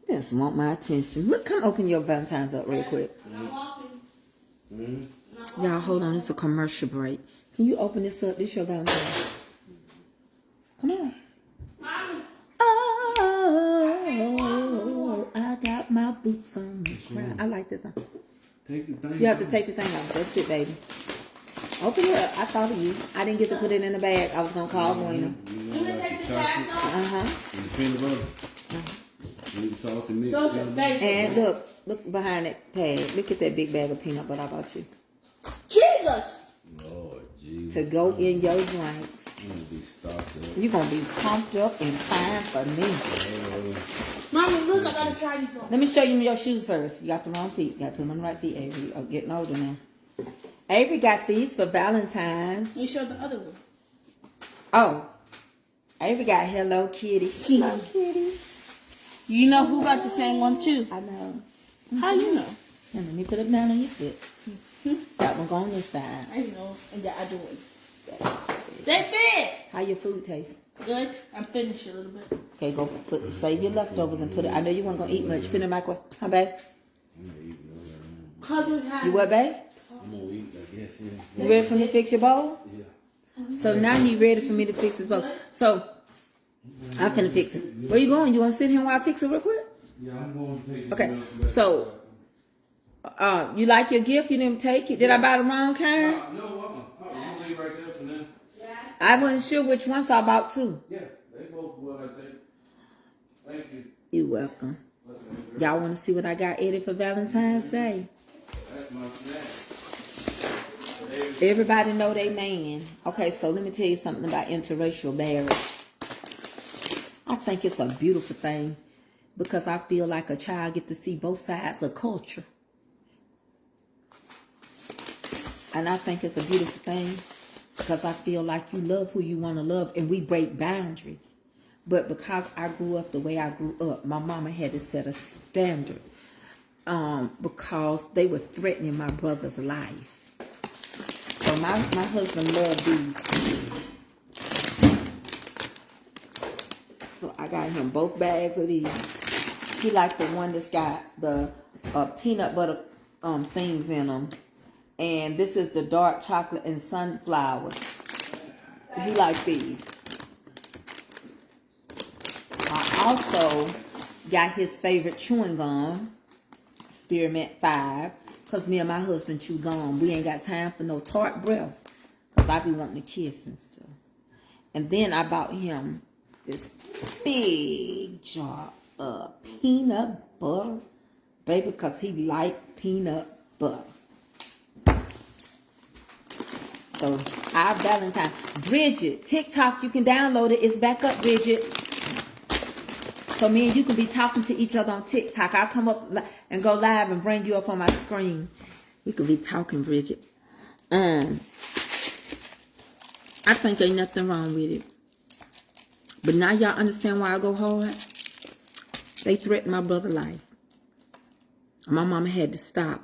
Speaker 1: Just want my attention. Look, come open your Valentine's up real quick.
Speaker 2: I'm walking.
Speaker 3: Mm-hmm.
Speaker 1: Y'all, hold on. It's a commercial break. Can you open this up? This your Valentine's. Come on.
Speaker 2: Mommy.
Speaker 1: Oh, I got my boots on the ground. I like this one.
Speaker 3: Take the thing.
Speaker 1: You have to take the thing off. That's it, baby. Open it up. I thought of you. I didn't get to put it in the bag. I was going to call Moina.
Speaker 2: You want to take the tags off?
Speaker 1: Uh-huh.
Speaker 3: And the peanut butter. And the salt and mix.
Speaker 2: Those are fake.
Speaker 1: And look behind that pad. Look at that big bag of peanut butter I bought you.
Speaker 2: Jesus.
Speaker 3: Lord Jesus.
Speaker 1: To go in your drink.
Speaker 3: I'm gonna be stocked up.
Speaker 1: You're going to be pumped up and fine for me.
Speaker 2: Mommy, look, I got to try these on.
Speaker 1: Let me show you your shoes first. You got the wrong feet. You got to put them on the right feet, Avery. You're getting older now. Avery got these for Valentine's.
Speaker 2: You showed the other one.
Speaker 1: Oh. Avery got Hello Kitty. Hello Kitty.
Speaker 2: You know who got the same one too?
Speaker 1: I know.
Speaker 2: How you know?
Speaker 1: And let me put it down on your foot. That one go on this side.
Speaker 2: I know, and the other one. They fit.
Speaker 1: How your food taste?
Speaker 2: Good. I'm finished a little bit.
Speaker 1: Okay, go save your leftovers and put it. I know you weren't gonna eat much. Put it in the microwave. Huh, babe?
Speaker 3: I'm gonna eat no
Speaker 2: Cause we had.
Speaker 1: You what, babe?
Speaker 3: I'm gonna eat, I guess, yeah.
Speaker 1: You ready for me to fix your bowl?
Speaker 3: Yeah.
Speaker 1: So now he ready for me to fix his bowl. So I'm finna fix it. Where you going? You gonna sit here while I fix it real quick?
Speaker 3: Yeah, I'm going to take
Speaker 1: Okay. So you like your gift? You didn't take it? Did I buy the wrong kind?
Speaker 3: No, I'm gonna leave right there for now.
Speaker 1: I wasn't sure which one, so I bought two.
Speaker 3: Yeah, they both what I take. Thank you.
Speaker 1: You're welcome. Y'all want to see what I got Eddie for Valentine's Day?
Speaker 3: That's my snack.
Speaker 1: Everybody know they man. Okay, so let me tell you something about interracial marriage. I think it's a beautiful thing because I feel like a child get to see both sides of culture. And I think it's a beautiful thing because I feel like you love who you want to love and we break boundaries. But because I grew up the way I grew up, my mama had to set a standard because they were threatening my brother's life. So my husband loved these. So I got him both bags of these. He liked the one that's got the peanut butter things in them. And this is the dark chocolate and sunflowers. He liked these. I also got his favorite chewing gum, Spearmint 5, because me and my husband chew gum. We ain't got time for no tart breath, because I be wanting to kiss and stuff. And then I bought him this big jar of peanut butter, baby, because he liked peanut butter. So our Valentine. Bridget, TikTok, you can download it. It's back up, Bridget. So me and you can be talking to each other on TikTok. I'll come up and go live and bring you up on my screen. We could be talking, Bridget. I think ain't nothing wrong with it. But now y'all understand why I go hard? They threatened my brother's life. My mama had to stop.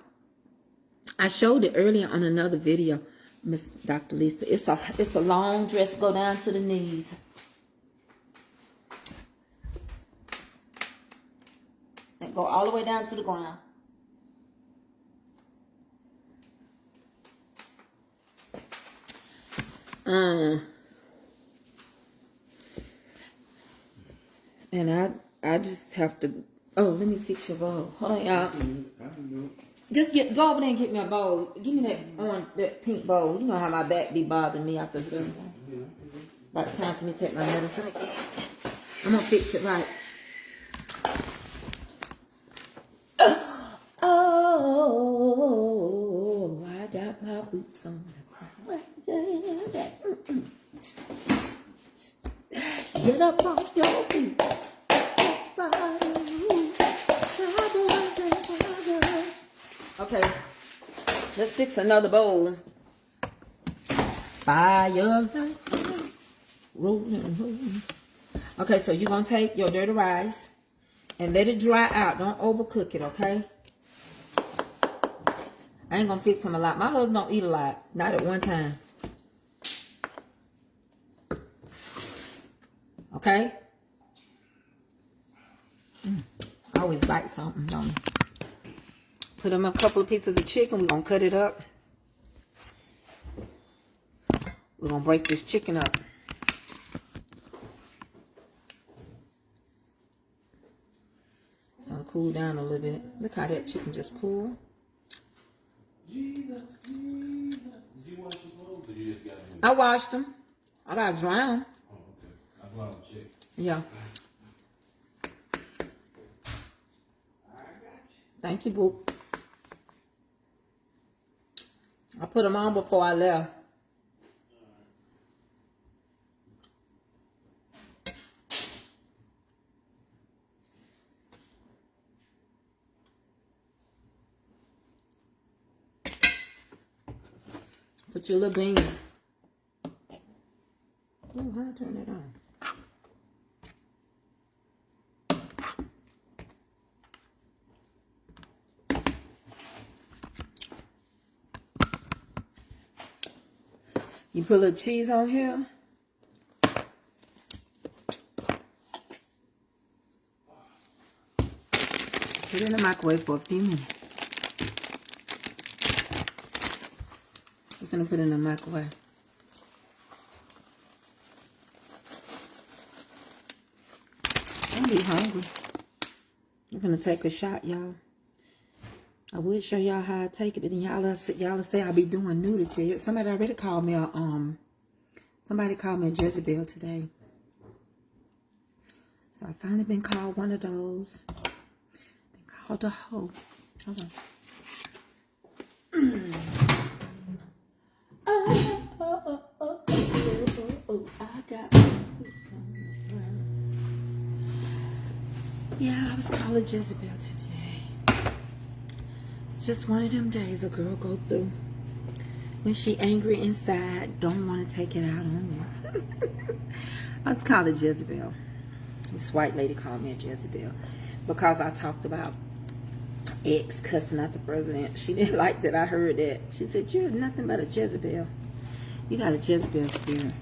Speaker 1: I showed it earlier on another video, Miss Dr. Lisa. It's a long dress, go down to the knees. And go all the way down to the ground. And I just have to. Oh, let me fix your bowl. Hold on, y'all. Just go over there and get me a bowl. Give me that pink bowl. You know how my back be bothering me after something. About time for me to take my medicine again. I'm gonna fix it right. Oh, I got my boots on the ground. Get up off your feet. Okay, let's fix another bowl. Fire, rolling. Okay, so you're gonna take your dirty rice and let it dry out. Don't overcook it, okay? I ain't gonna fix him a lot. My husband don't eat a lot, not at one time. Okay? I always bite something, don't I? Put them a couple of pieces of chicken. We're gonna cut it up. We're gonna break this chicken up. It's gonna cool down a little bit. Look how that chicken just pulled.
Speaker 3: Jesus. Did you wash your clothes or you just got them?
Speaker 1: I washed them. I gotta dry them.
Speaker 3: Oh, okay. I brought them chicken.
Speaker 1: Yeah. Thank you, boo. I put them on before I left. Put your little bean. Oh, how I turn it on? You put a little cheese on here. Put it in the microwave for a few minutes. I'm gonna put it in the microwave. I'm be hungry. I'm gonna take a shot, y'all. I would show y'all how I take it, but then y'all say I be doing nudity. Somebody already called me somebody called me a Jezebel today. So I finally been called one of those. Been called a hoe. Hold on. I got yeah, I was called a Jezebel today. It's just one of them days a girl go through. When she angry inside, don't want to take it out on you. I was called a Jezebel. This white lady called me a Jezebel because I talked about ex cussing out the president. She didn't like that I heard that. She said, you're nothing but a Jezebel. You got a Jezebel spirit.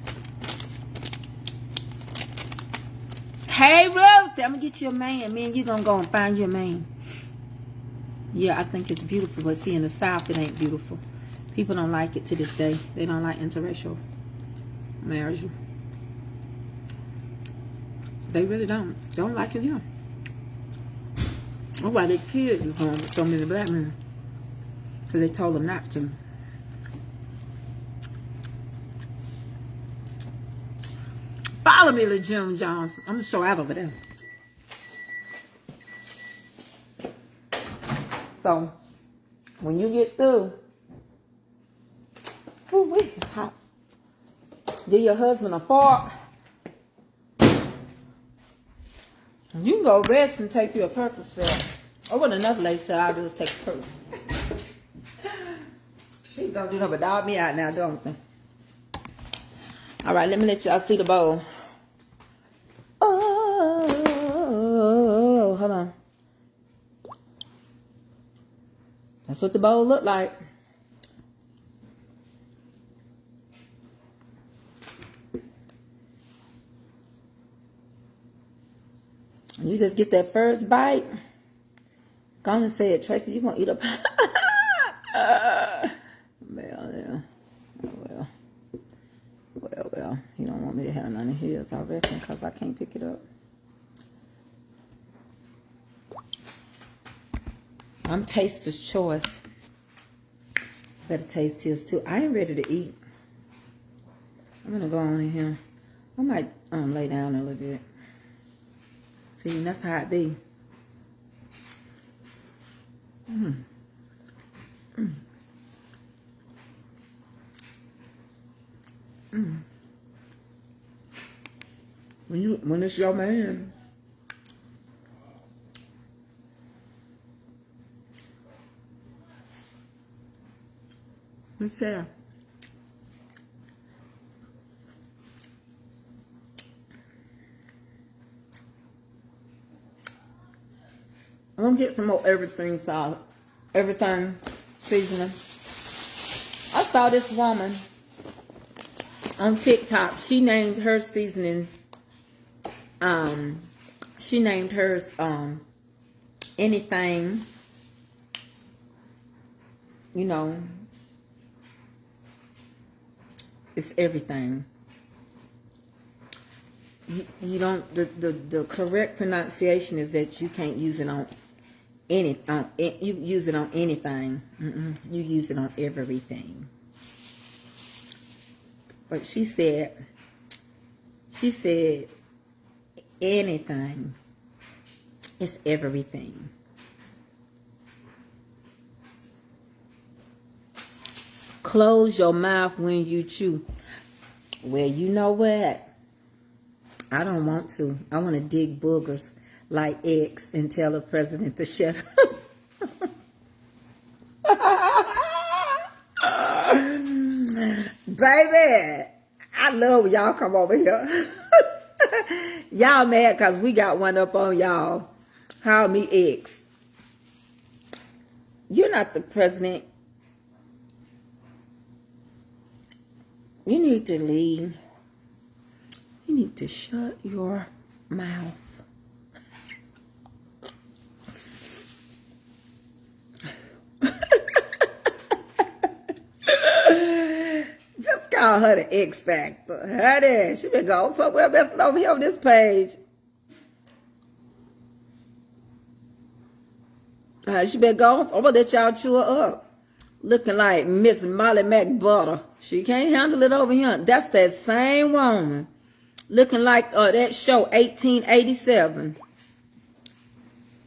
Speaker 1: Hey, Ruth, I'm going to get you a man. Me and you going to go and find you a man. Yeah, I think it's beautiful. But see, in the South, it ain't beautiful. People don't like it to this day. They don't like interracial marriage. They really don't. Don't like it here. That's why their kids is going with so many black men. Because they told them not to. Follow me, little Jim Jones. I'm going to show out over there. So, when you get through, oh wait, it's hot. Give your husband a fork. You can go rest and take you a purpose set. Or what another lady said I'll do is take a purpose. People don't do nothing but dog me out now, don't they? Alright, let me let y'all see the bowl. Oh, hold on. That's what the bowl looked like. You just get that first bite. Go on and say it, Tracy. You gonna eat up? Well. You don't want me to have none of his, I reckon, because I can't pick it up. I'm taster's choice. Better taste his too. I ain't ready to eat. I'm gonna go on in here. I might lay down a little bit. See, that's how it be. When it's your man. What's that? I'm gonna get some more everything sauce, everything seasoning. I saw this woman on TikTok. She named her seasonings. She named hers anything. You know, it's everything. You don't. The correct pronunciation is that you can't use it on you use it on anything. You use it on everything. But she said anything. It's everything. Close your mouth when you chew. Well, you know what? I don't want to. I want to dig boogers like X and tell the president to shut up. Baby, I love when y'all come over here. Y'all mad because we got one up on y'all. Call me X. You're not the president. You need to leave. You need to shut your mouth. Just call her the X Factor. Her there. She been going somewhere messing over here on this page. She been going. I'm gonna let y'all chew her up. Looking like Miss Molly McButter. She can't handle it over here. That's that same woman. Looking like that show 1887.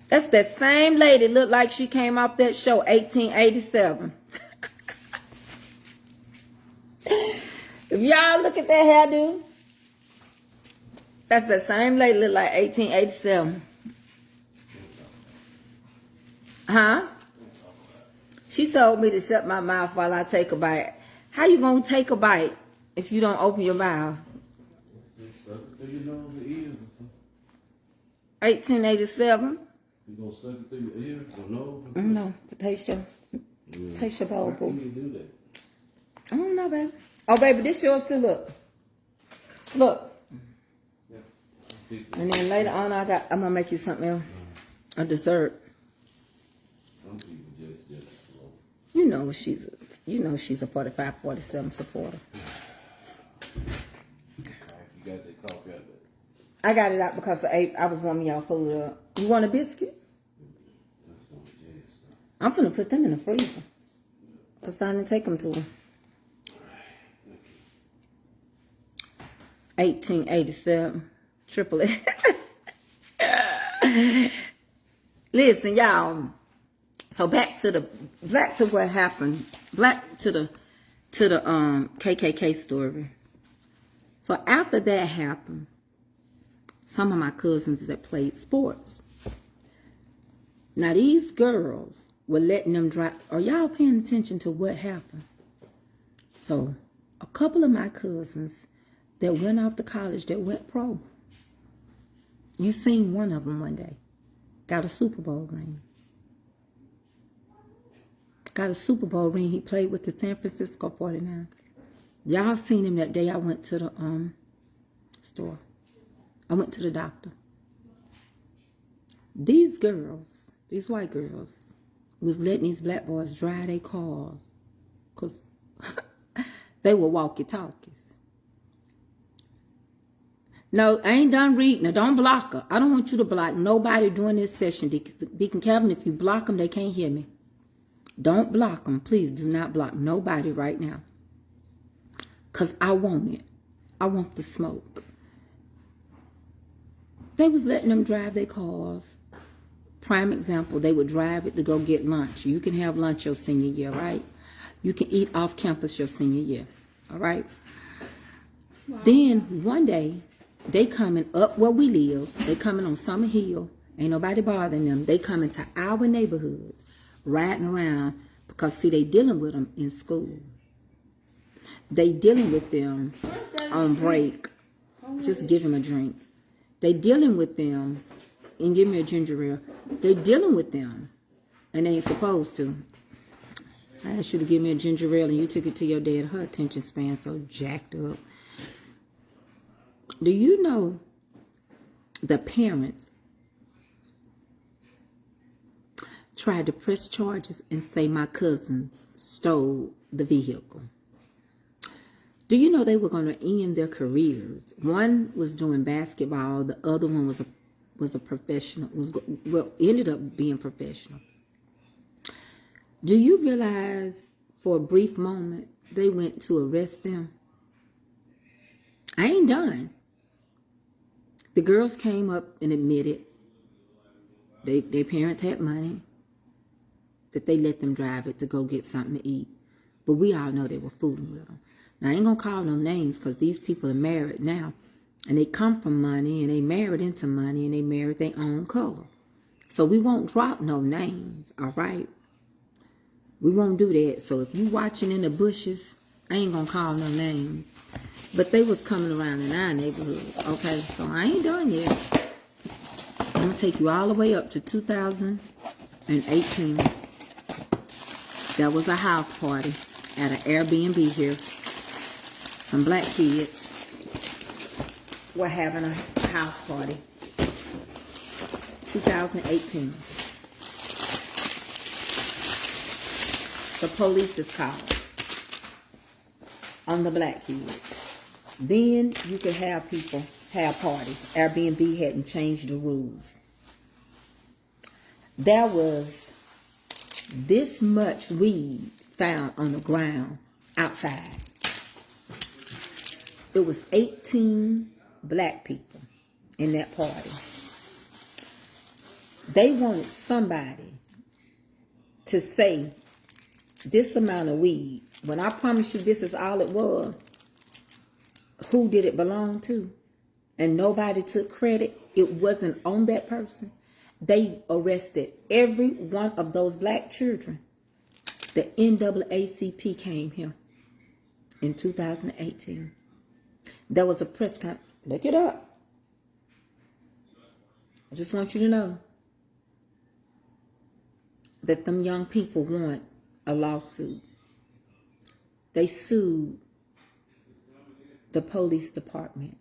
Speaker 1: That's that same lady looked like she came off that show 1887. If y'all look at that hairdo, that's the same lady look like 1887. Huh? She told me to shut my mouth while I take a bite. How you gonna take a bite if you don't open your mouth?
Speaker 3: Just suck it through your nose and ears or something.
Speaker 1: 1887.
Speaker 3: You gonna suck it through your ears or nose? Or
Speaker 1: No, taste your bowl,
Speaker 3: Why can't
Speaker 1: boo.
Speaker 3: you do that?
Speaker 1: I don't know, baby. Oh, baby, this yours too. Look.
Speaker 3: Yeah.
Speaker 1: And then later on, I'm gonna make you something else, a dessert.
Speaker 3: Some people just slow.
Speaker 1: You know she's a 45, 47 supporter.
Speaker 3: You got that coffee out there.
Speaker 1: I got it out because I was warming y'all food up. You want a biscuit?
Speaker 3: That's one jazz stuff.
Speaker 1: I'm finna put them in the freezer. Cause I didn't take them to her. 1887. Triple A. Listen, y'all. So back to what happened. Back to the KKK story. So after that happened, some of my cousins that played sports. Now these girls were letting them drive. Are y'all paying attention to what happened? So a couple of my cousins that went off to college, that went pro. You seen one of them one day. Got a Super Bowl ring. Got a Super Bowl ring. He played with the San Francisco 49. Y'all seen him that day I went to the store. I went to the doctor. These girls, these white girls, was letting these black boys drive their cars. Because they were walkie-talkies. No, I ain't done reading her. Don't block her. I don't want you to block nobody during this session. Deacon Calvin, if you block them, they can't hear me. Don't block them. Please do not block nobody right now. Because I want it. I want the smoke. They was letting them drive their cars. Prime example, they would drive it to go get lunch. You can have lunch your senior year, right? You can eat off campus your senior year, all right? Wow. Then one day, they coming up where we live. They coming on Summer Hill. Ain't nobody bothering them. They coming to our neighborhoods, riding around because, see, they dealing with them in school. They dealing with them on break. Just give them a drink. They dealing with them, and give me a ginger ale. They dealing with them, and they ain't supposed to. I asked you to give me a ginger ale, and you took it to your dad. Her attention span so jacked up. Do you know the parents tried to press charges and say my cousins stole the vehicle? Do you know they were going to end their careers? One was doing basketball. The other one was a professional. Ended up being professional. Do you realize for a brief moment they went to arrest them? I ain't done. The girls came up and admitted their parents had money, that they let them drive it to go get something to eat. But we all know they were fooling with them. Now, I ain't going to call no names because these people are married now. And they come from money, and they married into money, and they married their own color. So we won't drop no names, all right? We won't do that. So if you watching in the bushes, I ain't going to call no names. But they was coming around in our neighborhood, okay? So I ain't done yet. I'm going to take you all the way up to 2018. There was a house party at an Airbnb here. Some black kids were having a house party. 2018. The police is called on the black kids. Then you could have people have parties. Airbnb hadn't changed the rules. There was this much weed found on the ground outside. It was 18 black people in that party. They wanted somebody to say this amount of weed. When I promise you this is all it was, who did it belong to? And nobody took credit. It wasn't on that person. They arrested every one of those black children. The NAACP came here. in 2018. There was a press conference. Look it up. I just want you to know that them young people want a lawsuit. They sued the police department.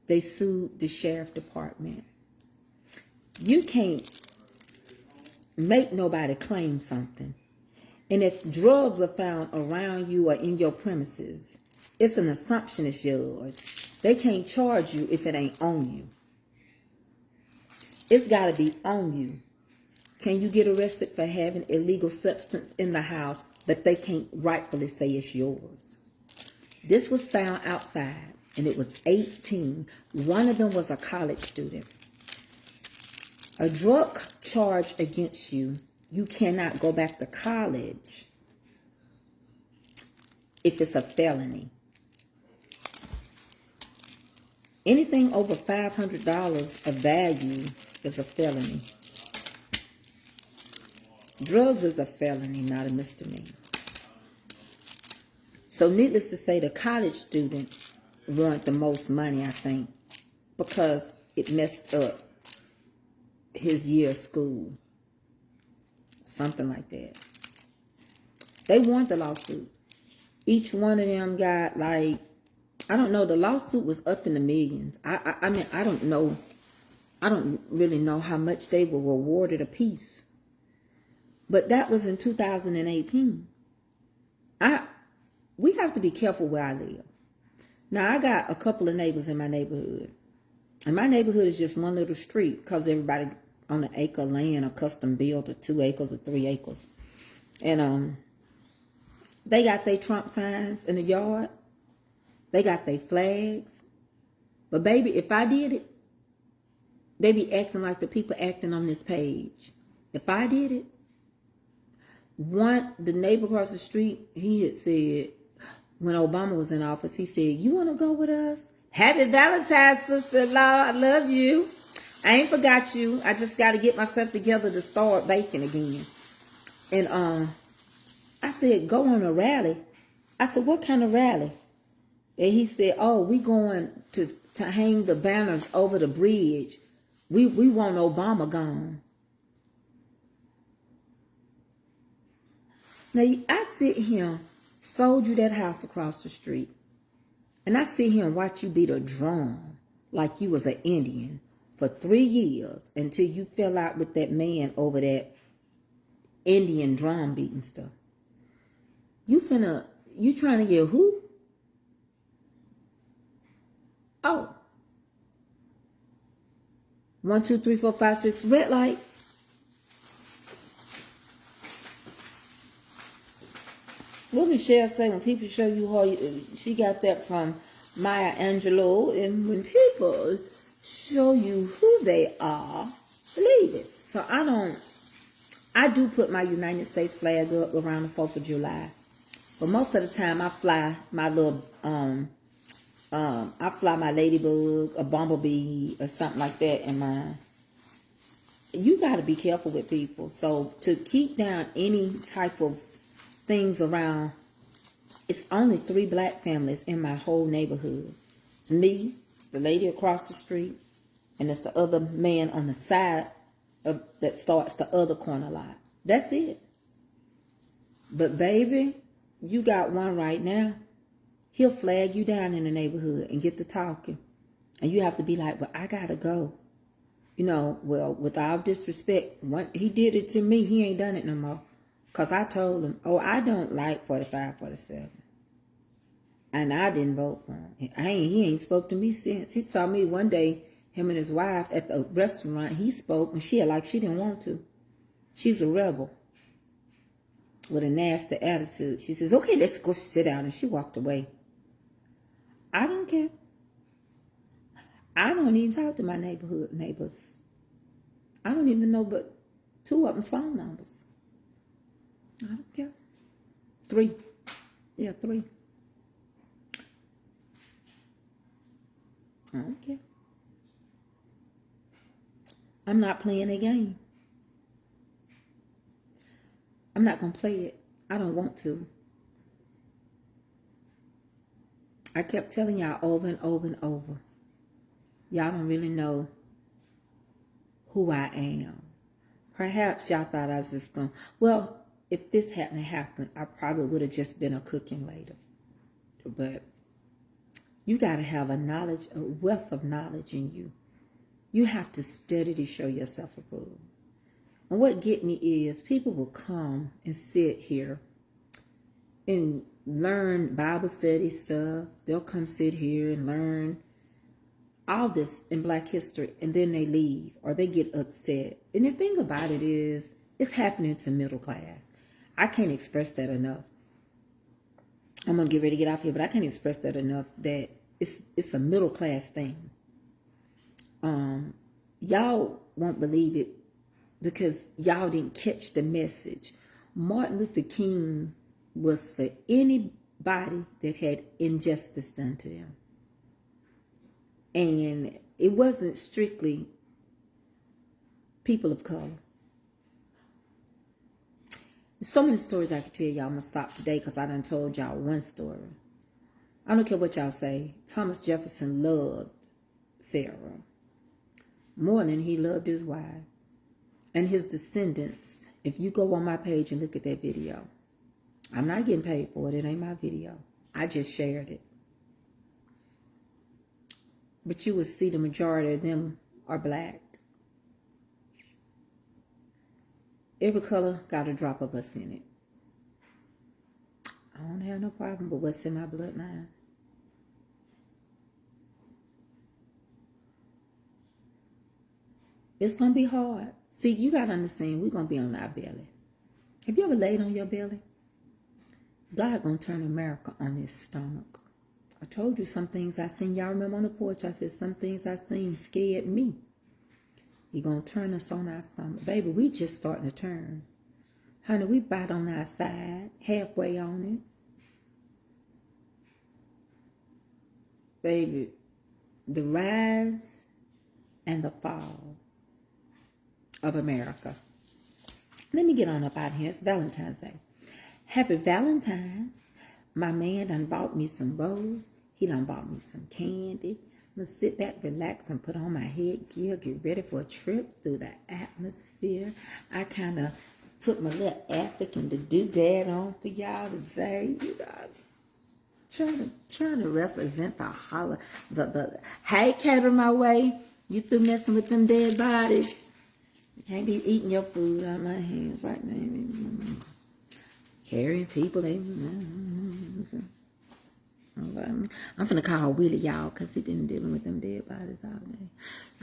Speaker 1: They sued the sheriff department. You can't make nobody claim something. And if drugs are found around you or in your premises, it's an assumption it's yours. They can't charge you if it ain't on you. It's got to be on you. Can you get arrested for having illegal substance in the house, but they can't rightfully say it's yours? This was found outside, and it was 18. One of them was a college student. A drug charge against you, you cannot go back to college if it's a felony. Anything over $500 of value is a felony. Drugs is a felony, not a misdemeanor. So needless to say, the college student wanted the most money, I think, because it messed up his year of school. Something like that. They won the lawsuit. Each one of them got like, I don't know, the lawsuit was up in the millions. I mean, I don't know. I don't really know how much they were awarded a piece. But that was in 2018. We have to be careful where I live. Now, I got a couple of neighbors in my neighborhood. And my neighborhood is just one little street because everybody on an acre of land are custom built, or 2 acres or 3 acres. And they got their Trump signs in the yard. They got their flags. But baby, if I did it, they be acting like the people acting on this page. If I did it, the neighbor across the street, he had said, when Obama was in office, he said, "You want to go with us? Happy Valentine's, sister-in-law. I love you. I ain't forgot you. I just got to get myself together to start baking again." And I said, "Go on a rally." I said, "What kind of rally?" And he said, "Oh, we going to hang the banners over the bridge. We want Obama gone." Now, I sit here, sold you that house across the street, and I sit here and watch you beat a drum like you was an Indian for 3 years until you fell out with that man over that Indian drum beating stuff. You trying to get who? Oh. 1, 2, 3, 4, 5, 6, red light. What Michelle say when people show you how she got that from Maya Angelou, and when people show you who they are, believe it. So I do put my United States flag up around the 4th of July. But most of the time I fly my little, I fly my ladybug, a bumblebee, or something like that in mine. You got to be careful with people. So to keep down any type of things around, it's only 3 black families in my whole neighborhood. It's me, it's the lady across the street, and it's the other man on the side that starts the other corner lot. That's it. But baby, you got one right now. He'll flag you down in the neighborhood and get to talking. And you have to be like, "Well, I gotta go." You know, well, with all disrespect, he did it to me, he ain't done it no more. Because I told him, "Oh, I don't like 45, 47. And I didn't vote for him. He ain't spoke to me since. He saw me one day, him and his wife at the restaurant. He spoke, and she didn't want to. She's a rebel with a nasty attitude. She says, "Okay, let's go sit down." And she walked away. I don't care. I don't even talk to my neighborhood neighbors. I don't even know but 2 of them's phone numbers. I don't care. 3. Yeah, 3. I don't care. I'm not playing a game. I'm not going to play it. I don't want to. I kept telling y'all over and over and over. Y'all don't really know who I am. Perhaps y'all thought I was just going, well, if this hadn't happened, I probably would have just been a cooking lady. But you got to have a wealth of knowledge in you. You have to study to show yourself approved. And what get me is people will come and sit here and learn Bible study stuff. They'll come sit here and learn all this in Black history, and then they leave or they get upset. And the thing about it is, it's happening to middle class. I can't express that enough. I'm gonna get ready to get off here, but I can't express that enough that it's a middle class thing. Y'all won't believe it because y'all didn't catch the message. Martin Luther King was for anybody that had injustice done to them. And it wasn't strictly people of color. There's so many stories I could tell y'all. I'm going to stop today because I done told y'all one story. I don't care what y'all say. Thomas Jefferson loved Sarah more than he loved his wife. And his descendants, if you go on my page and look at that video, I'm not getting paid for it. It ain't my video. I just shared it. But you will see the majority of them are Black. Every color got a drop of us in it. I don't have no problem with what's in my bloodline. It's going to be hard. See, you got to understand, we're going to be on our belly. Have you ever laid on your belly? God going to turn America on his stomach. I told you some things I seen. Y'all remember on the porch, I said some things I seen scared me. He going to turn us on our stomach. Baby, we just starting to turn. Honey, we about on our side, halfway on it. Baby, the rise and the fall of America. Let me get on up out here. It's Valentine's Day. Happy Valentine's. My man done bought me some rose. He done bought me some candy. I'm going to sit back, relax, and put on my headgear, get ready for a trip through the atmosphere. I kind of put my little African to do that on for y'all today. You know, trying to represent the hey, cater my way. You through messing with them dead bodies. You can't be eating your food out of my hands right now. Carrying people. I'm finna call Willie, y'all, because he been dealing with them dead bodies all day.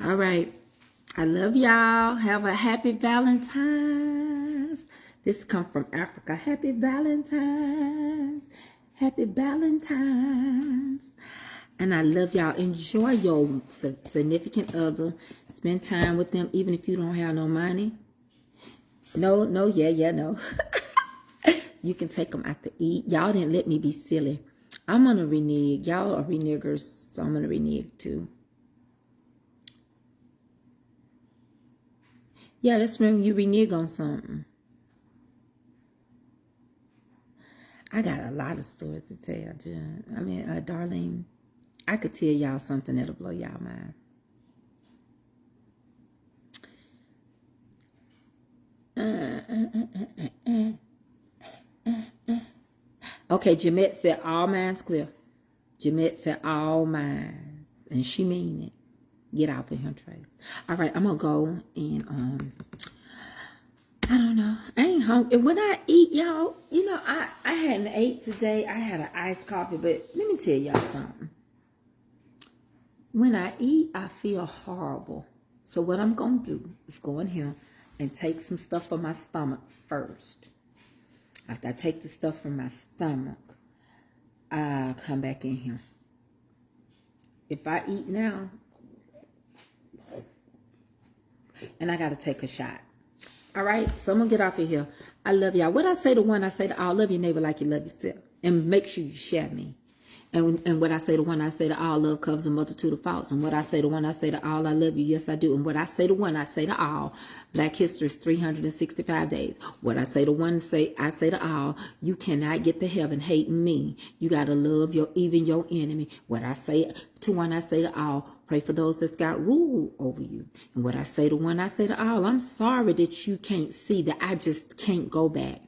Speaker 1: All right. I love y'all. Have a happy Valentine's. This come from Africa. Happy Valentine's. Happy Valentine's. And I love y'all. Enjoy your significant other. Spend time with them, even if you don't have no money. No. You can take them out to eat. Y'all didn't let me be silly. I'm going to renege. Y'all are renegers, so I'm going to renege too. Yeah, that's when you renege on something. I got a lot of stories to tell, Jen. I mean, Darlene, I could tell y'all something that'll blow y'all mind. Okay, Jamette said all minds clear. Jamette said all minds. And she mean it. Get out of here, Trace. All right, I'm going to go and, I don't know. I ain't hungry. When I eat, y'all, you know, I hadn't ate today. I had an iced coffee, but let me tell y'all something. When I eat, I feel horrible. So what I'm going to do is go in here and take some stuff from my stomach first. After I take the stuff from my stomach, I'll come back in here. If I eat now, and I got to take a shot. All right, so I'm going to get off of here. I love y'all. What I say to one, I say to all, love your neighbor like you love yourself. And make sure you share me. And what I say to one, I say to all, love covers a multitude of faults. And what I say to one, I say to all, I love you, yes I do. And what I say to one, I say to all, Black history is 365 days. What I say to one, I say to all, you cannot get to heaven hating me. You got to love even your enemy. What I say to one, I say to all, pray for those that's got rule over you. And what I say to one, I say to all, I'm sorry that you can't see that I just can't go back.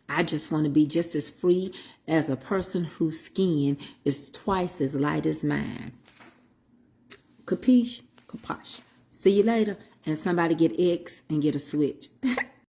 Speaker 1: I just want to be just as free as a person whose skin is twice as light as mine. Capiche? Caposh. See you later. And somebody get X and get a switch.